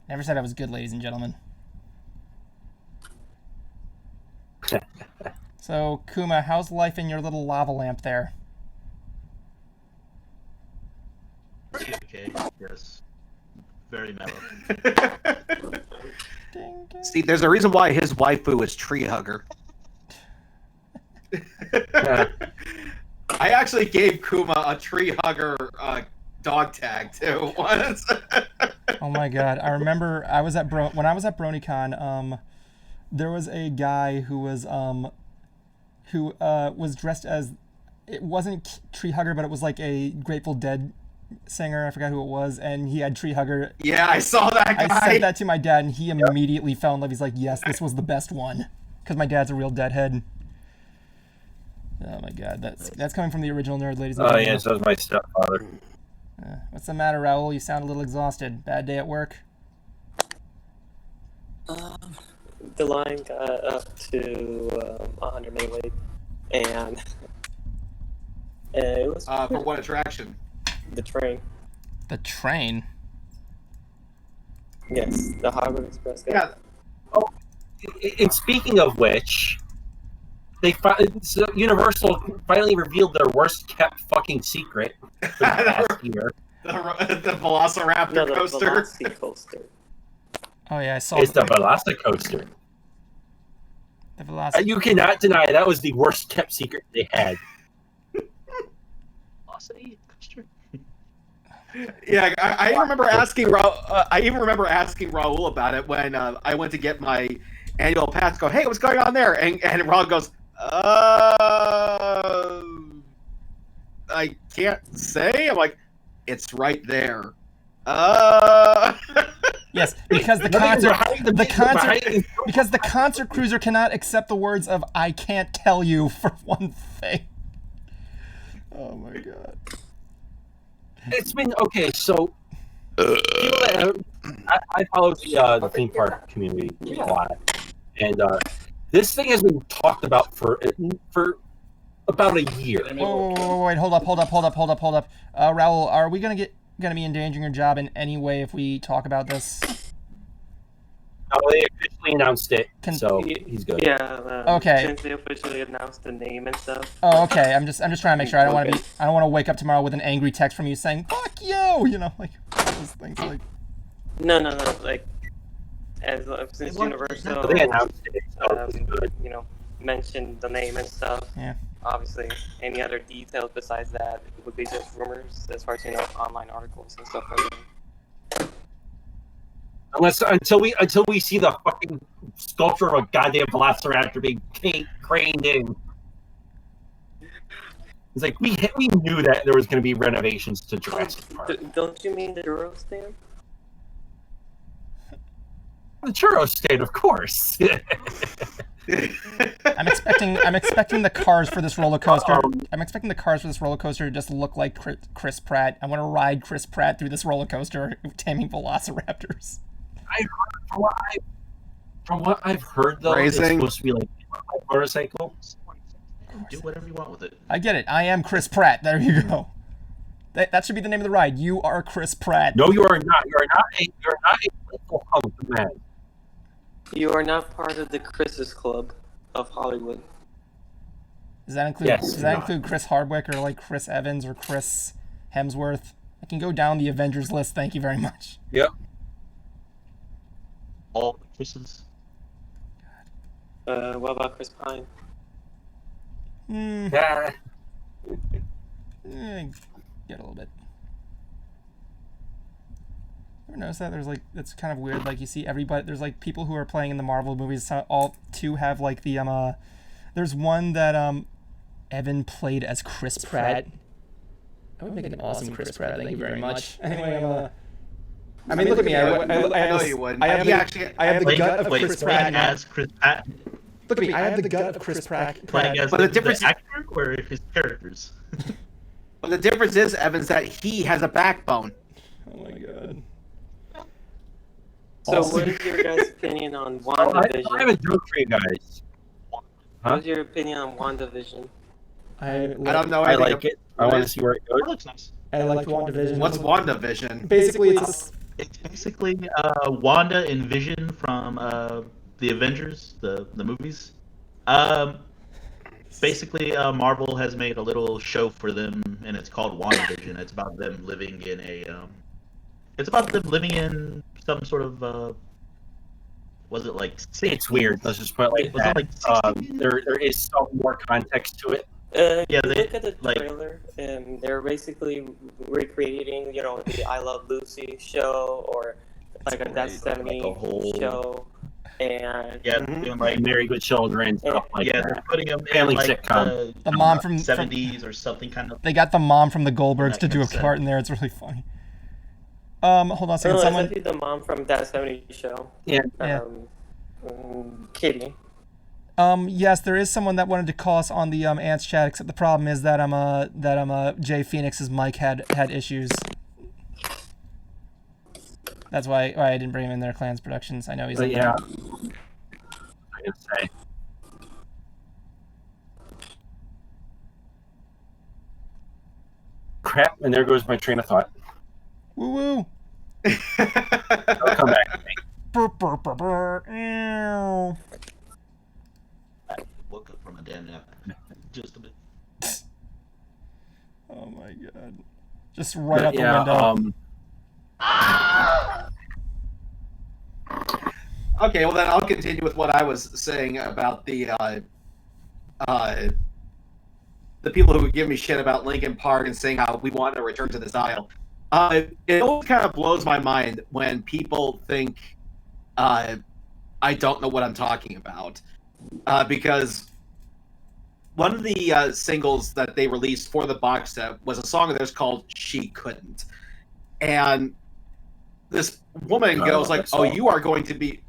Speaker 1: Never said I was good, ladies and gentlemen. So, Kuma, how's life in your little lava lamp there?
Speaker 7: Okay, yes. Very mellow.
Speaker 1: Ding, ding.
Speaker 5: See, there's a reason why his waifu is Tree Hugger. I actually gave Kuma a Tree Hugger dog tag too once.
Speaker 1: Oh my god! I remember when I was at BronyCon. There was a guy who was dressed as, it wasn't Tree Hugger, but it was like a Grateful Dead singer. I forgot who it was, and he had Tree Hugger.
Speaker 5: Yeah, I saw that guy.
Speaker 1: I sent that to my dad, and he immediately fell in love. He's like, "Yes, this was the best one," because my dad's a real Deadhead. Oh my god, that's coming from the original nerd, ladies and gentlemen.
Speaker 2: Oh yes, that was my stepfather.
Speaker 1: What's the matter, Raul? You sound a little exhausted. Bad day at work?
Speaker 6: The line got up to 100 megabyte, and it was
Speaker 5: For what attraction?
Speaker 6: the train.
Speaker 1: The train?
Speaker 6: Yes, the Harbor Express.
Speaker 5: Yeah.
Speaker 2: And speaking of which, So Universal finally revealed their worst kept fucking secret for the past year.
Speaker 5: The Velociraptor
Speaker 6: No, the
Speaker 5: coaster.
Speaker 6: Velocicoaster.
Speaker 1: Oh yeah, I saw.
Speaker 2: It's the Velocicoaster.
Speaker 1: The Velocity.
Speaker 2: You cannot deny that was the worst kept secret they had.
Speaker 7: Velocity coaster?
Speaker 5: Yeah, I remember asking I even remember asking Raul about it when I went to get my annual pass. Go, hey, what's going on there? And Raul goes, I can't say. I'm like, it's right there.
Speaker 1: Yes, because the concert cruiser cannot accept the words of "I can't tell you" for one thing. Oh my god.
Speaker 2: It's been okay. So I follow the theme park community a lot, and this thing has been talked about for about a year.
Speaker 1: Wait, hold up. Raul, are we gonna be endangering your job in any way if we talk about this?
Speaker 2: No, they officially announced it, so he's good.
Speaker 6: Yeah.
Speaker 1: Okay.
Speaker 6: Since they officially announced the name and stuff.
Speaker 1: Oh, okay. I'm just trying to make sure. I don't want to wake up tomorrow with an angry text from you saying "fuck you," you know, like those things like.
Speaker 6: No. Like, since Universal,
Speaker 2: They announced it, so it's good.
Speaker 6: mentioned the name and stuff.
Speaker 1: Yeah.
Speaker 6: Obviously, any other details besides that would be just rumors, as far as online articles and stuff like that.
Speaker 2: Until we see the fucking sculpture of a goddamn Velociraptor being craned in. It's like we knew that there was going to be renovations to Jurassic Park.
Speaker 6: Don't you mean the Duro stand?
Speaker 2: The churro stand, of course.
Speaker 1: I'm expecting the cars for this roller coaster. I'm expecting the cars for this roller coaster to just look like Chris Pratt. I want to ride Chris Pratt through this roller coaster, taming velociraptors.
Speaker 2: From what I've heard, though, it's supposed to be like a motorcycle.
Speaker 7: Do whatever you want with it.
Speaker 1: I get it. I am Chris Pratt. There you go. That should be the name of the ride. You are Chris Pratt.
Speaker 2: No, you are not. You're not a little hunk man.
Speaker 6: You are not part of the Chris's Club of Hollywood.
Speaker 1: Does that include Chris Hardwick or like Chris Evans or Chris Hemsworth? I can go down the Avengers list. Thank you very much.
Speaker 2: Yep.
Speaker 7: All the Chris's.
Speaker 6: What about Chris Pine?
Speaker 2: Yeah.
Speaker 1: Get a little bit. Ever notice that that's kind of weird? Like you see everybody, there's like people who are playing in the Marvel movies. All two have like the There's one that Evan played as Chris Pratt. I would make an awesome Chris Pratt. Thank you very much. Anyway, I mean, look at me. I have the gut of Chris Pratt
Speaker 7: as Chris Pratt.
Speaker 1: Look at me. I have the gut of Chris Pratt.
Speaker 7: Playing as the actor or his characters.
Speaker 5: Well, the difference is, Evans, that he has a backbone.
Speaker 1: Oh my god.
Speaker 6: So, what is your guys' opinion on WandaVision?
Speaker 2: I have a joke for you guys.
Speaker 6: What's your opinion on WandaVision?
Speaker 1: I
Speaker 5: don't know.
Speaker 2: I like it. I want to see where it goes.
Speaker 7: It looks nice.
Speaker 1: I like WandaVision.
Speaker 5: What's WandaVision?
Speaker 1: Basically,
Speaker 7: it's basically Wanda and Vision from the Avengers, the movies. Basically, Marvel has made a little show for them, and it's called WandaVision. It's about them living in some sort of. Was it like 60s?
Speaker 2: It's weird. Let's just put it like that.
Speaker 7: Like
Speaker 2: there is some more context to it.
Speaker 6: Yeah, look at the trailer, and they're basically recreating, the I Love Lucy show, or like a That 70 show, and
Speaker 7: doing
Speaker 2: like Married with Children, stuff like that.
Speaker 7: They're putting them
Speaker 2: Family
Speaker 7: in like
Speaker 2: sitcom.
Speaker 1: The mom from
Speaker 7: 70s or something kind of.
Speaker 1: They got the mom from the Goldbergs to do a part in there. It's really funny. Hold on a second.
Speaker 6: No,
Speaker 1: Someone.
Speaker 6: it's actually the mom from That 70 show.
Speaker 2: Yeah.
Speaker 6: Kitty.
Speaker 1: Yes, there is someone that wanted to call us on the Ants chat, except the problem is that Jay Phoenix's mic had issues. That's why I didn't bring him in their Clans Productions. I know he's.
Speaker 2: But yeah. I can say. Crap! And there goes my train of thought.
Speaker 1: Woo woo.
Speaker 2: I'll come back to me.
Speaker 7: Woke up from a dead and just a bit.
Speaker 1: Oh my god! Just right out the window.
Speaker 5: Okay, well then I'll continue with what I was saying about the people who would give me shit about Linkin Park and saying how we want to return to this aisle. It always kind of blows my mind when people think I don't know what I'm talking about, because one of the singles that they released for the box set was a song of theirs called "She Couldn't," and this woman goes like, "Oh, you are going to be."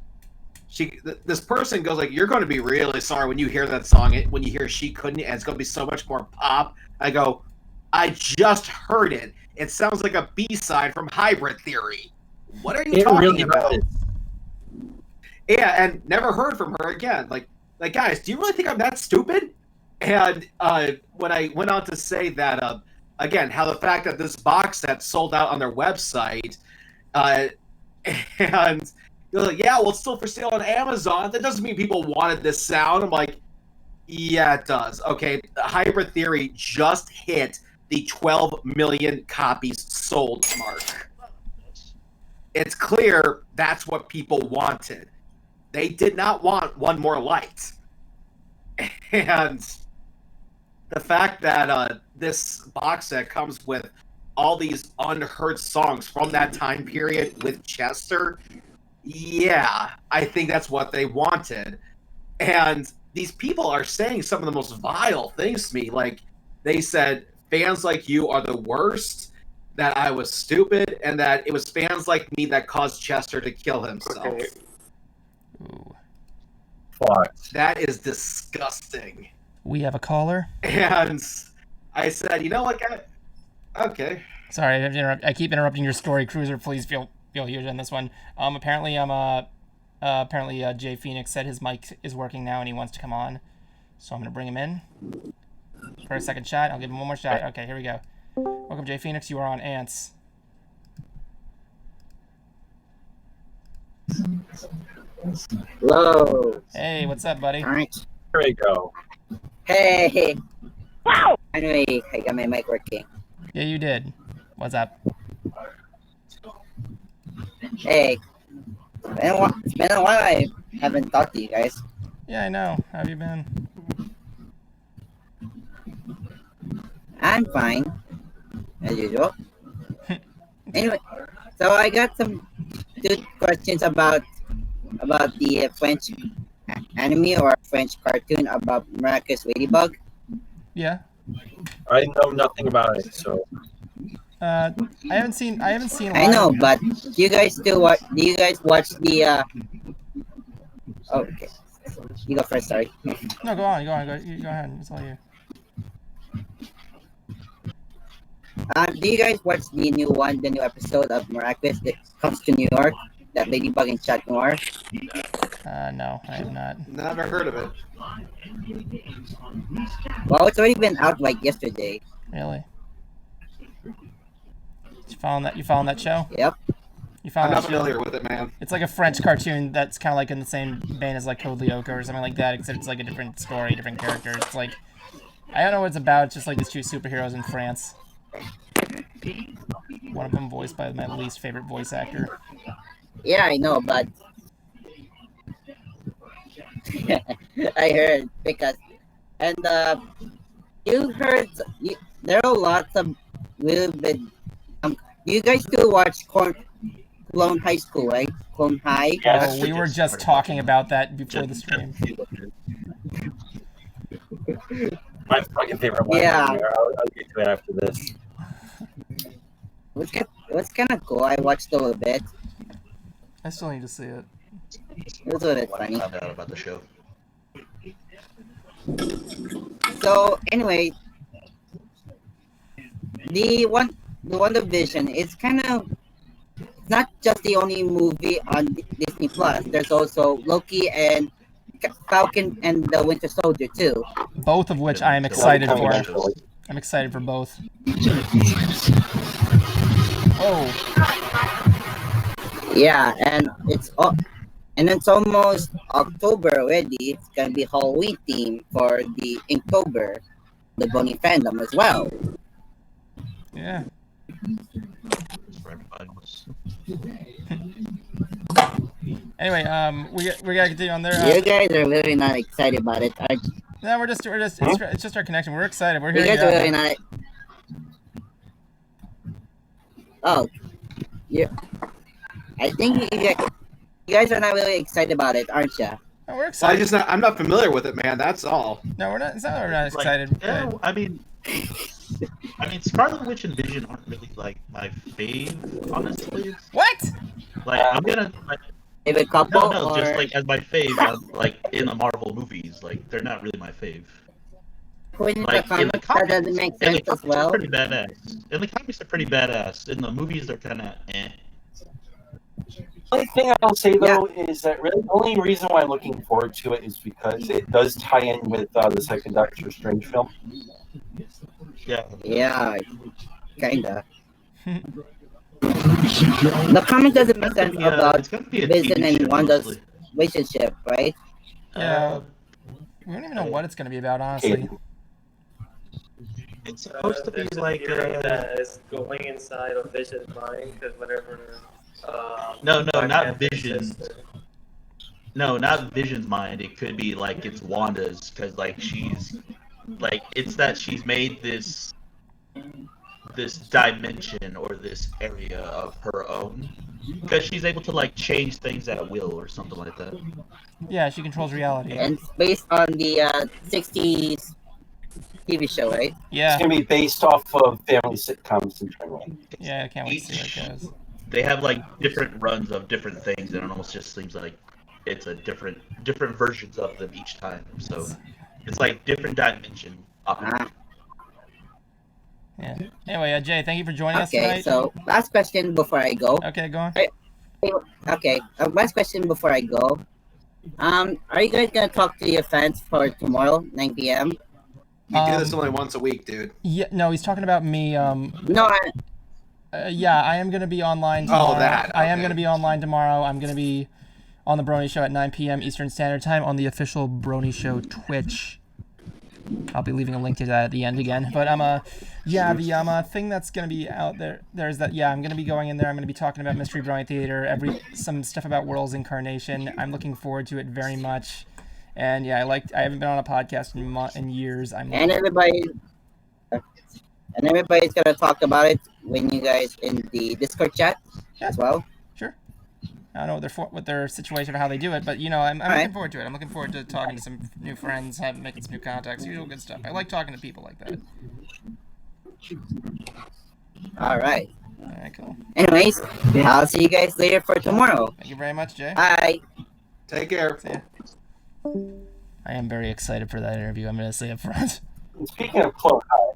Speaker 5: This person goes like, "You're going to be really sorry when you hear that song. When you hear She Couldn't, and it's going to be so much more pop." I go, "I just heard it. It sounds like a B-side from Hybrid Theory. What are you talking about?" Yeah, and never heard from her again. Like guys, do you really think I'm that stupid? And when I went on to say that, again, how the fact that this box set sold out on their website, and they're like, "Yeah, well, it's still for sale on Amazon. That doesn't mean people wanted this sound." I'm like, "Yeah, it does." Okay, Hybrid Theory just hit the 12 million copies sold mark. It's clear that's what people wanted. They did not want One More Light. And the fact that this box set comes with all these unheard songs from that time period with Chester, yeah, I think that's what they wanted. And these people are saying some of the most vile things to me. Like, they said, fans like you are the worst, that I was stupid, and that it was fans like me that caused Chester to kill himself.
Speaker 6: Okay.
Speaker 1: Ooh.
Speaker 2: Fuck.
Speaker 5: That is disgusting.
Speaker 1: We have a caller.
Speaker 5: And I said, you know what, guy? Okay.
Speaker 1: Sorry, I keep interrupting your story, Cruiser. Please feel huge on this one. Apparently, Jay Phoenix said his mic is working now and he wants to come on, so I'm gonna bring him in for a second shot. I'll give him one more shot. Okay, here we go. Welcome, Jay Phoenix. You are on Ants.
Speaker 8: Hello.
Speaker 1: Hey, what's up, buddy?
Speaker 8: All right.
Speaker 2: Here we go.
Speaker 8: Hey. Wow. Anyway, I got my mic working.
Speaker 1: Yeah, you did. What's up?
Speaker 8: Hey. It's been a while I haven't talked to you guys.
Speaker 1: Yeah, I know. How have you been?
Speaker 8: I'm fine, as usual. Anyway, so I got some good questions about the French anime or French cartoon about Miraculous Ladybug.
Speaker 1: Yeah.
Speaker 2: I know nothing about it, so.
Speaker 1: I haven't seen.
Speaker 8: I know, but do you guys watch the? Oh, okay, you go first. Sorry.
Speaker 1: No, go on. Go ahead. It's all you.
Speaker 8: Do you guys watch the new episode of Miraculous that comes to New York? That Ladybug and Chat Noir?
Speaker 1: No, I have not.
Speaker 5: Never heard of it.
Speaker 8: Well, it's already been out like yesterday.
Speaker 1: Really? You following that show?
Speaker 8: Yep.
Speaker 5: I'm not familiar with it, man.
Speaker 1: It's like a French cartoon that's kind of like in the same vein as like Code Lyoko or something like that, except it's like a different story, different characters. It's like, I don't know what it's about. It's just like these two superheroes in France. One of them voiced by my least favorite voice actor.
Speaker 8: Yeah, I know, but I heard because, and you heard there are lots of little bit. You guys still watch Clone High School, right? Clone High.
Speaker 1: Yeah, we were just talking about that before the stream.
Speaker 2: My fucking favorite one.
Speaker 8: Yeah.
Speaker 2: I'll get to it after this.
Speaker 8: What's kind of cool. I watched a little bit.
Speaker 1: I still need to see it.
Speaker 8: It was a little funny.
Speaker 7: I found out about the show.
Speaker 8: So anyway, the WandaVision is kind of not just the only movie on Disney Plus. There's also Loki and Falcon and the Winter Soldier too.
Speaker 1: Both of which I am excited for. I'm excited for both. Oh.
Speaker 8: Yeah, and it's all. And it's almost October already. It's gonna be Halloween theme for the Inktober, the Bonnie fandom as well.
Speaker 1: Yeah. Anyway, we gotta continue on there.
Speaker 8: You guys are really not excited about it, aren't you?
Speaker 1: No, it's just our connection. We're excited. We're
Speaker 8: You
Speaker 1: hearing
Speaker 8: guys are really not. Oh, yeah. I think you guys are not really excited about it, aren't you?
Speaker 1: No, we're excited.
Speaker 5: I'm not familiar with it, man. That's all.
Speaker 1: No, we're not. It's not that we're not excited.
Speaker 7: Yeah, I mean, Scarlet Witch and Vision aren't really like my fave, honestly.
Speaker 1: What?
Speaker 7: Like, I'm gonna. Like,
Speaker 8: favorite couple?
Speaker 7: No, just like as my fave, like in the Marvel movies, like they're not really my fave.
Speaker 8: Like in
Speaker 7: the comics,
Speaker 8: that doesn't make sense as well.
Speaker 7: Pretty badass. In the comics, they're pretty badass. In the movies, they're kind of eh.
Speaker 2: The only thing I'll say though is that really the only reason why I'm looking forward to it is because it does tie in with the second Doctor Strange film.
Speaker 7: Yeah.
Speaker 8: Yeah, kinda. The comic doesn't make sense about Vision and Wanda's relationship, right?
Speaker 1: Yeah. We don't even know what it's gonna be about, honestly.
Speaker 7: It's supposed to be like
Speaker 6: that is going inside of Vision's mind because whenever.
Speaker 7: No, not Vision. No, not Vision's mind. It could be like it's Wanda's, because like she's like it's that she's made this dimension or this area of her own, because she's able to like change things at will or something like that.
Speaker 1: Yeah, she controls reality.
Speaker 8: And it's based on the 60s TV show, right?
Speaker 1: Yeah.
Speaker 2: It's gonna be based off of family sitcoms internally.
Speaker 1: Yeah, I can't wait to see how it goes.
Speaker 7: They have like different runs of different things, and it almost just seems like it's a different versions of them each time. So it's like different dimension.
Speaker 1: Yeah. Anyway, Jay, thank you for joining us tonight.
Speaker 8: Okay, so last question before I go.
Speaker 1: Okay, go on.
Speaker 8: Okay, last question before I go. Are you guys gonna talk to your fans for tomorrow, 9 p.m.?
Speaker 5: You do this only once a week, dude.
Speaker 1: Yeah, no, he's talking about me.
Speaker 8: No,
Speaker 1: yeah, I am gonna be online tomorrow.
Speaker 5: Oh, that. Okay.
Speaker 1: I am gonna be online tomorrow. I'm gonna be on the Brony Show at 9 p.m. Eastern Standard Time on the official Brony Show Twitch. I'll be leaving a link to that at the end again. But yeah, the thing that's gonna be out there's that. Yeah, I'm gonna be going in there. I'm gonna be talking about Mystery Brony Theater, some stuff about World's Incarnation. I'm looking forward to it very much. And yeah, I haven't been on a podcast in years. And everybody's gonna talk about it when you guys in the Discord chat as well. Sure. I don't know what their situation or how they do it, but you know, I'm looking forward to it. I'm looking forward to talking to some new friends, making some new contacts, usual good stuff. I like talking to people like that.
Speaker 8: All right.
Speaker 1: All right, cool.
Speaker 8: Anyways, I'll see you guys later for tomorrow.
Speaker 1: Thank you very much, Jay.
Speaker 8: Bye.
Speaker 5: Take care.
Speaker 1: See ya. I am very excited for that interview. I'm gonna say up front.
Speaker 2: Speaking of Clone High.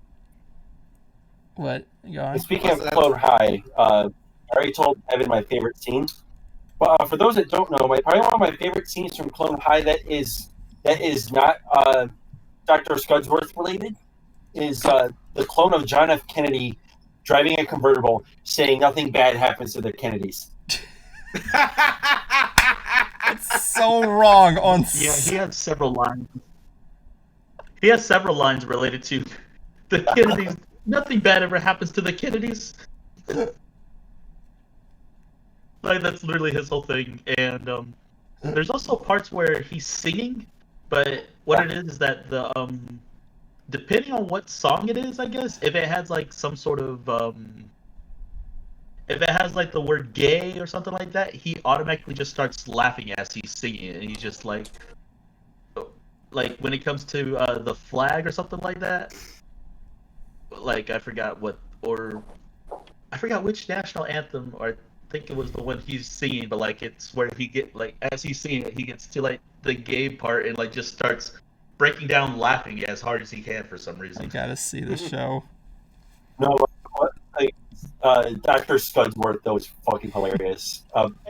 Speaker 1: What? Go on.
Speaker 2: Speaking of Clone High, I already told Evan my favorite scene. But for those that don't know, probably one of my favorite scenes from Clone High that is not Dr. Scudsworth related is the clone of John F. Kennedy driving a convertible, saying nothing bad happens to the Kennedys.
Speaker 1: It's so wrong on.
Speaker 7: Yeah, he has several lines. He has several lines related to the Kennedys. Nothing bad ever happens to the Kennedys. Like, that's literally his whole thing. And there's also parts where he's singing, but what it is that the depending on what song it is, I guess, if it has like some sort of if it has like the word gay or something like that, he automatically just starts laughing as he's singing it, and he's just like when it comes to the flag or something like that. Like I forgot which national anthem, or I think it was the one he's singing, but like it's where he as he's singing it, he gets to like the gay part and like just starts breaking down laughing as hard as he can for some reason.
Speaker 1: I gotta see the show.
Speaker 2: No, Dr. Scudsworth though is fucking hilarious.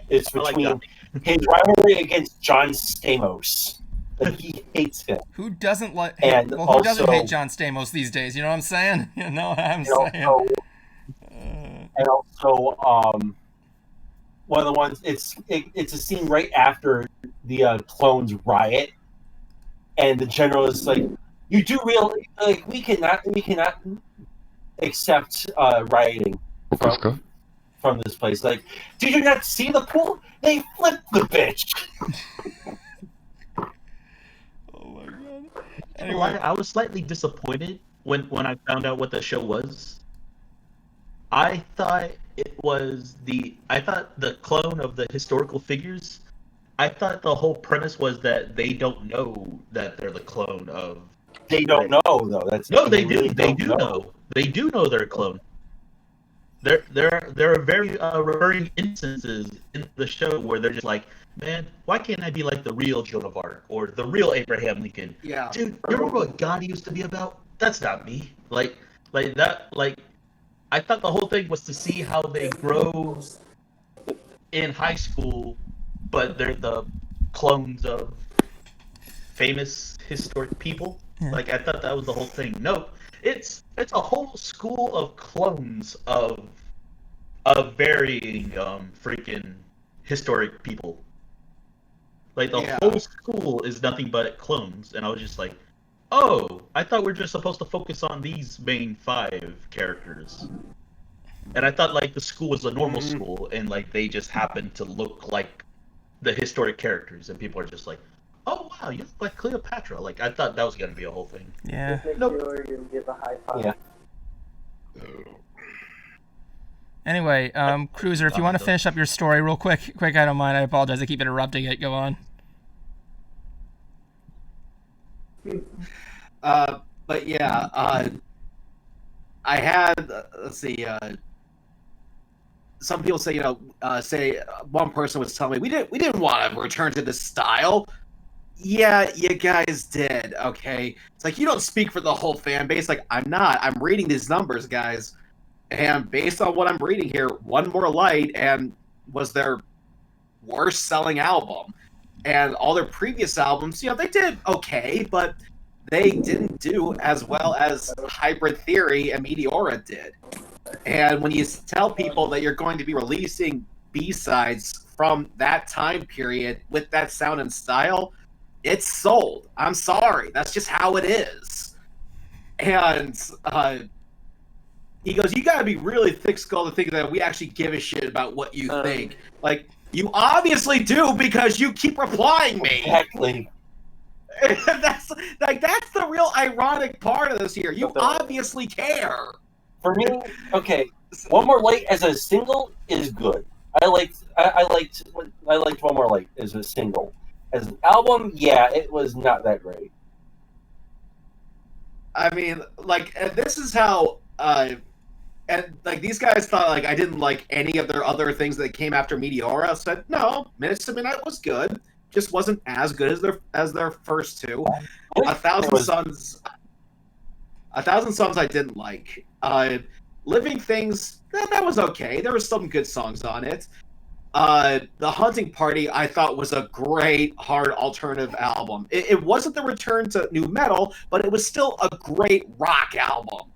Speaker 2: It's between his rivalry against John Stamos. Like, he hates him.
Speaker 1: Who doesn't like?
Speaker 2: And
Speaker 1: who doesn't hate John Stamos these days? You know what I'm saying? You know what I'm saying.
Speaker 2: And also, one of the ones. It's a scene right after the clones riot, and the general is like, "You do real like we cannot accept rioting from this place. Like, did you not see the pool? They flipped the bitch."
Speaker 1: Oh my god.
Speaker 7: Anyway, I was slightly disappointed when I found out what the show was. I thought the clone of the historical figures. I thought the whole premise was that they don't know that they're the clone of.
Speaker 2: They don't know though.
Speaker 7: They do. Really they do know. They do know they're a clone. There are very recurring instances in the show where they're just like, man, why can't I be like the real Joan of Arc or the real Abraham Lincoln?
Speaker 5: Yeah.
Speaker 7: Dude, you remember what Gandhi used to be about? That's not me. Like that. Like, I thought the whole thing was to see how they grow in high school, but they're the clones of famous historic people.
Speaker 1: Yeah.
Speaker 7: Like, I thought that was the whole thing. No, it's a whole school of clones of varying freaking historic people. Like, the whole school is nothing but clones, and I was just like, oh, I thought we were just supposed to focus on these main 5 characters. And I thought, like, the school was a normal school, and, like, they just happened to look like the historic characters, and people are just like, oh, wow, you look like Cleopatra. Like, I thought that was going to be a whole thing.
Speaker 1: Yeah.
Speaker 6: Just make sure you give a high five.
Speaker 2: Yeah.
Speaker 1: Anyway, Cruiser, if you want to finish up your story real quick, I don't mind. I apologize. I keep interrupting it. Go on.
Speaker 5: But yeah, I had let's see. Some people say, say one person was telling me we didn't want to return to this style. Yeah, you guys did. Okay, it's like you don't speak for the whole fan base. Like, I'm not. I'm reading these numbers, guys, and based on what I'm reading here, One More Light and was their worst selling album, and all their previous albums, they did okay, but they didn't do as well as Hybrid Theory and Meteora did. And when you tell people that you're going to be releasing B-sides from that time period with that sound and style, it's sold. I'm sorry. That's just how it is. And he goes, you got to be really thick-skulled to think that we actually give a shit about what you think. Like, you obviously do because you keep replying me.
Speaker 2: Exactly.
Speaker 5: that's the real ironic part of this here. You obviously care.
Speaker 2: For me, okay, One More Light as a single is good. I liked One More Light as a single. As an album, yeah, it was not that great.
Speaker 5: I mean, like, and this is how, and like these guys thought like I didn't like any of their other things that came after Meteora. I said no, Minutes to Midnight was good, just wasn't as good as their first 2. 1,000 Suns I didn't like. Living Things, that was okay. There were some good songs on it. The Hunting Party, I thought, was a great hard alternative album. It wasn't the return to new metal, but it was still a great rock album.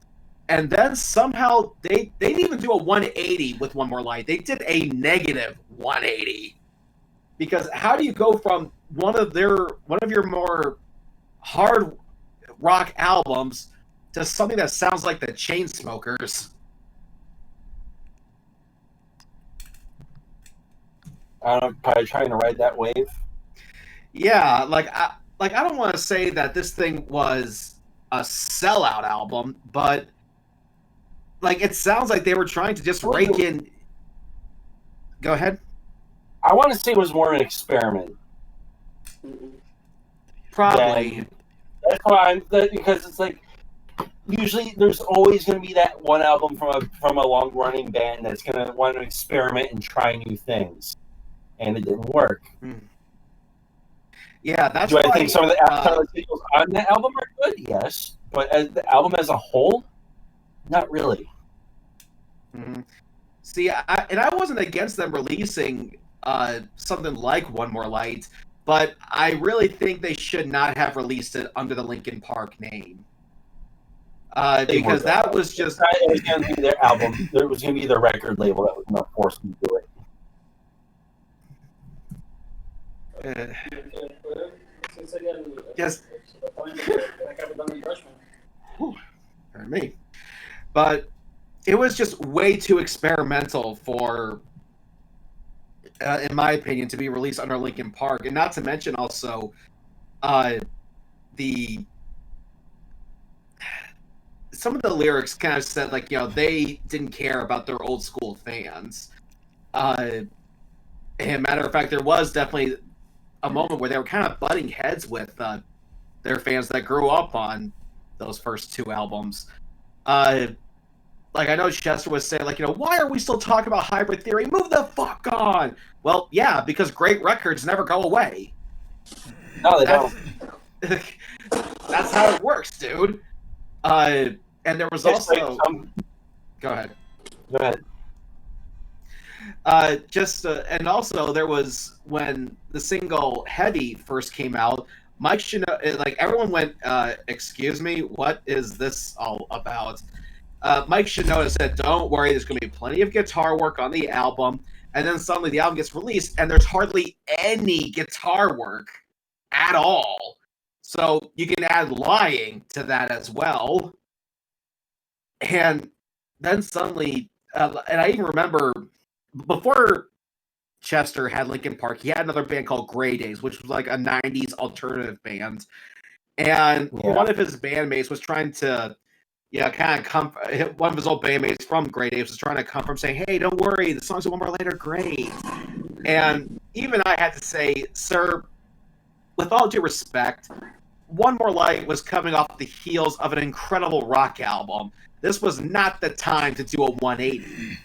Speaker 5: And then somehow they didn't even do a 180 with One More Light. They did a negative 180. Because how do you go from one of your more hard rock albums to something that sounds like the Chainsmokers?
Speaker 2: I don't know, probably trying to ride that wave.
Speaker 5: Yeah, I don't want to say that this thing was a sellout album, but like it sounds like they were trying to just rake in. Go ahead.
Speaker 2: I want to say it was more an experiment.
Speaker 5: Probably.
Speaker 2: That's why because it's like usually there's always going to be that one album from a long running band that's going to want to experiment and try new things, and it didn't work.
Speaker 5: Yeah, that's.
Speaker 2: Do I think some of the singles on that album are good? Yes, but as the album as a whole, not really.
Speaker 5: Mm-hmm. See, I wasn't against them releasing something like One More Light, but I really think they should not have released it under the Linkin Park name. Because that was just...
Speaker 2: It was going to be their album. It was going to be their record label that was going to force them to do it.
Speaker 5: Yes. Pardon me. But it was just way too experimental for, in my opinion, to be released under Linkin Park, and not to mention also the some of the lyrics kind of said like they didn't care about their old school fans. And matter of fact, there was definitely a moment where they were kind of butting heads with their fans that grew up on those first two albums. Like I know Chester was saying, like, why are we still talking about Hybrid Theory? Move the fuck on. Well, yeah, because great records never go away.
Speaker 2: No, they don't.
Speaker 5: That's how it works, dude. And there was
Speaker 2: Just
Speaker 5: also.
Speaker 2: like
Speaker 5: Go ahead.
Speaker 2: Go ahead.
Speaker 5: And also there was when the single "Heavy" first came out. Mike Shinoda, like everyone went, "Excuse me, what is this all about?" Mike Shinoda said, "Don't worry, there's going to be plenty of guitar work on the album." And then suddenly the album gets released, and there's hardly any guitar work at all. So you can add lying to that as well. And then suddenly, and I even remember before Chester had Linkin Park, he had another band called Grey Days, which was like a 90s alternative band. And one of his bandmates was trying to, kind of come. One of his old bandmates from Grey Days was trying to come from saying, "Hey, don't worry, the songs One More Later are great." And even I had to say, "Sir, with all due respect, One More Light was coming off the heels of an incredible rock album. This was not the time to do a 180.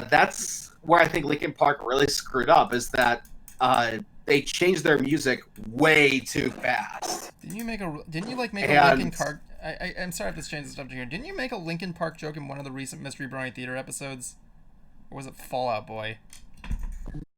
Speaker 5: That's where I think Linkin Park really screwed up, is that they changed their music way too fast.
Speaker 1: Didn't you make a Linkin Park? I'm sorry if this changes the subject here. Didn't you make a Linkin Park joke in one of the recent Mystery Brewing Theater episodes? Or was it Fallout Boy?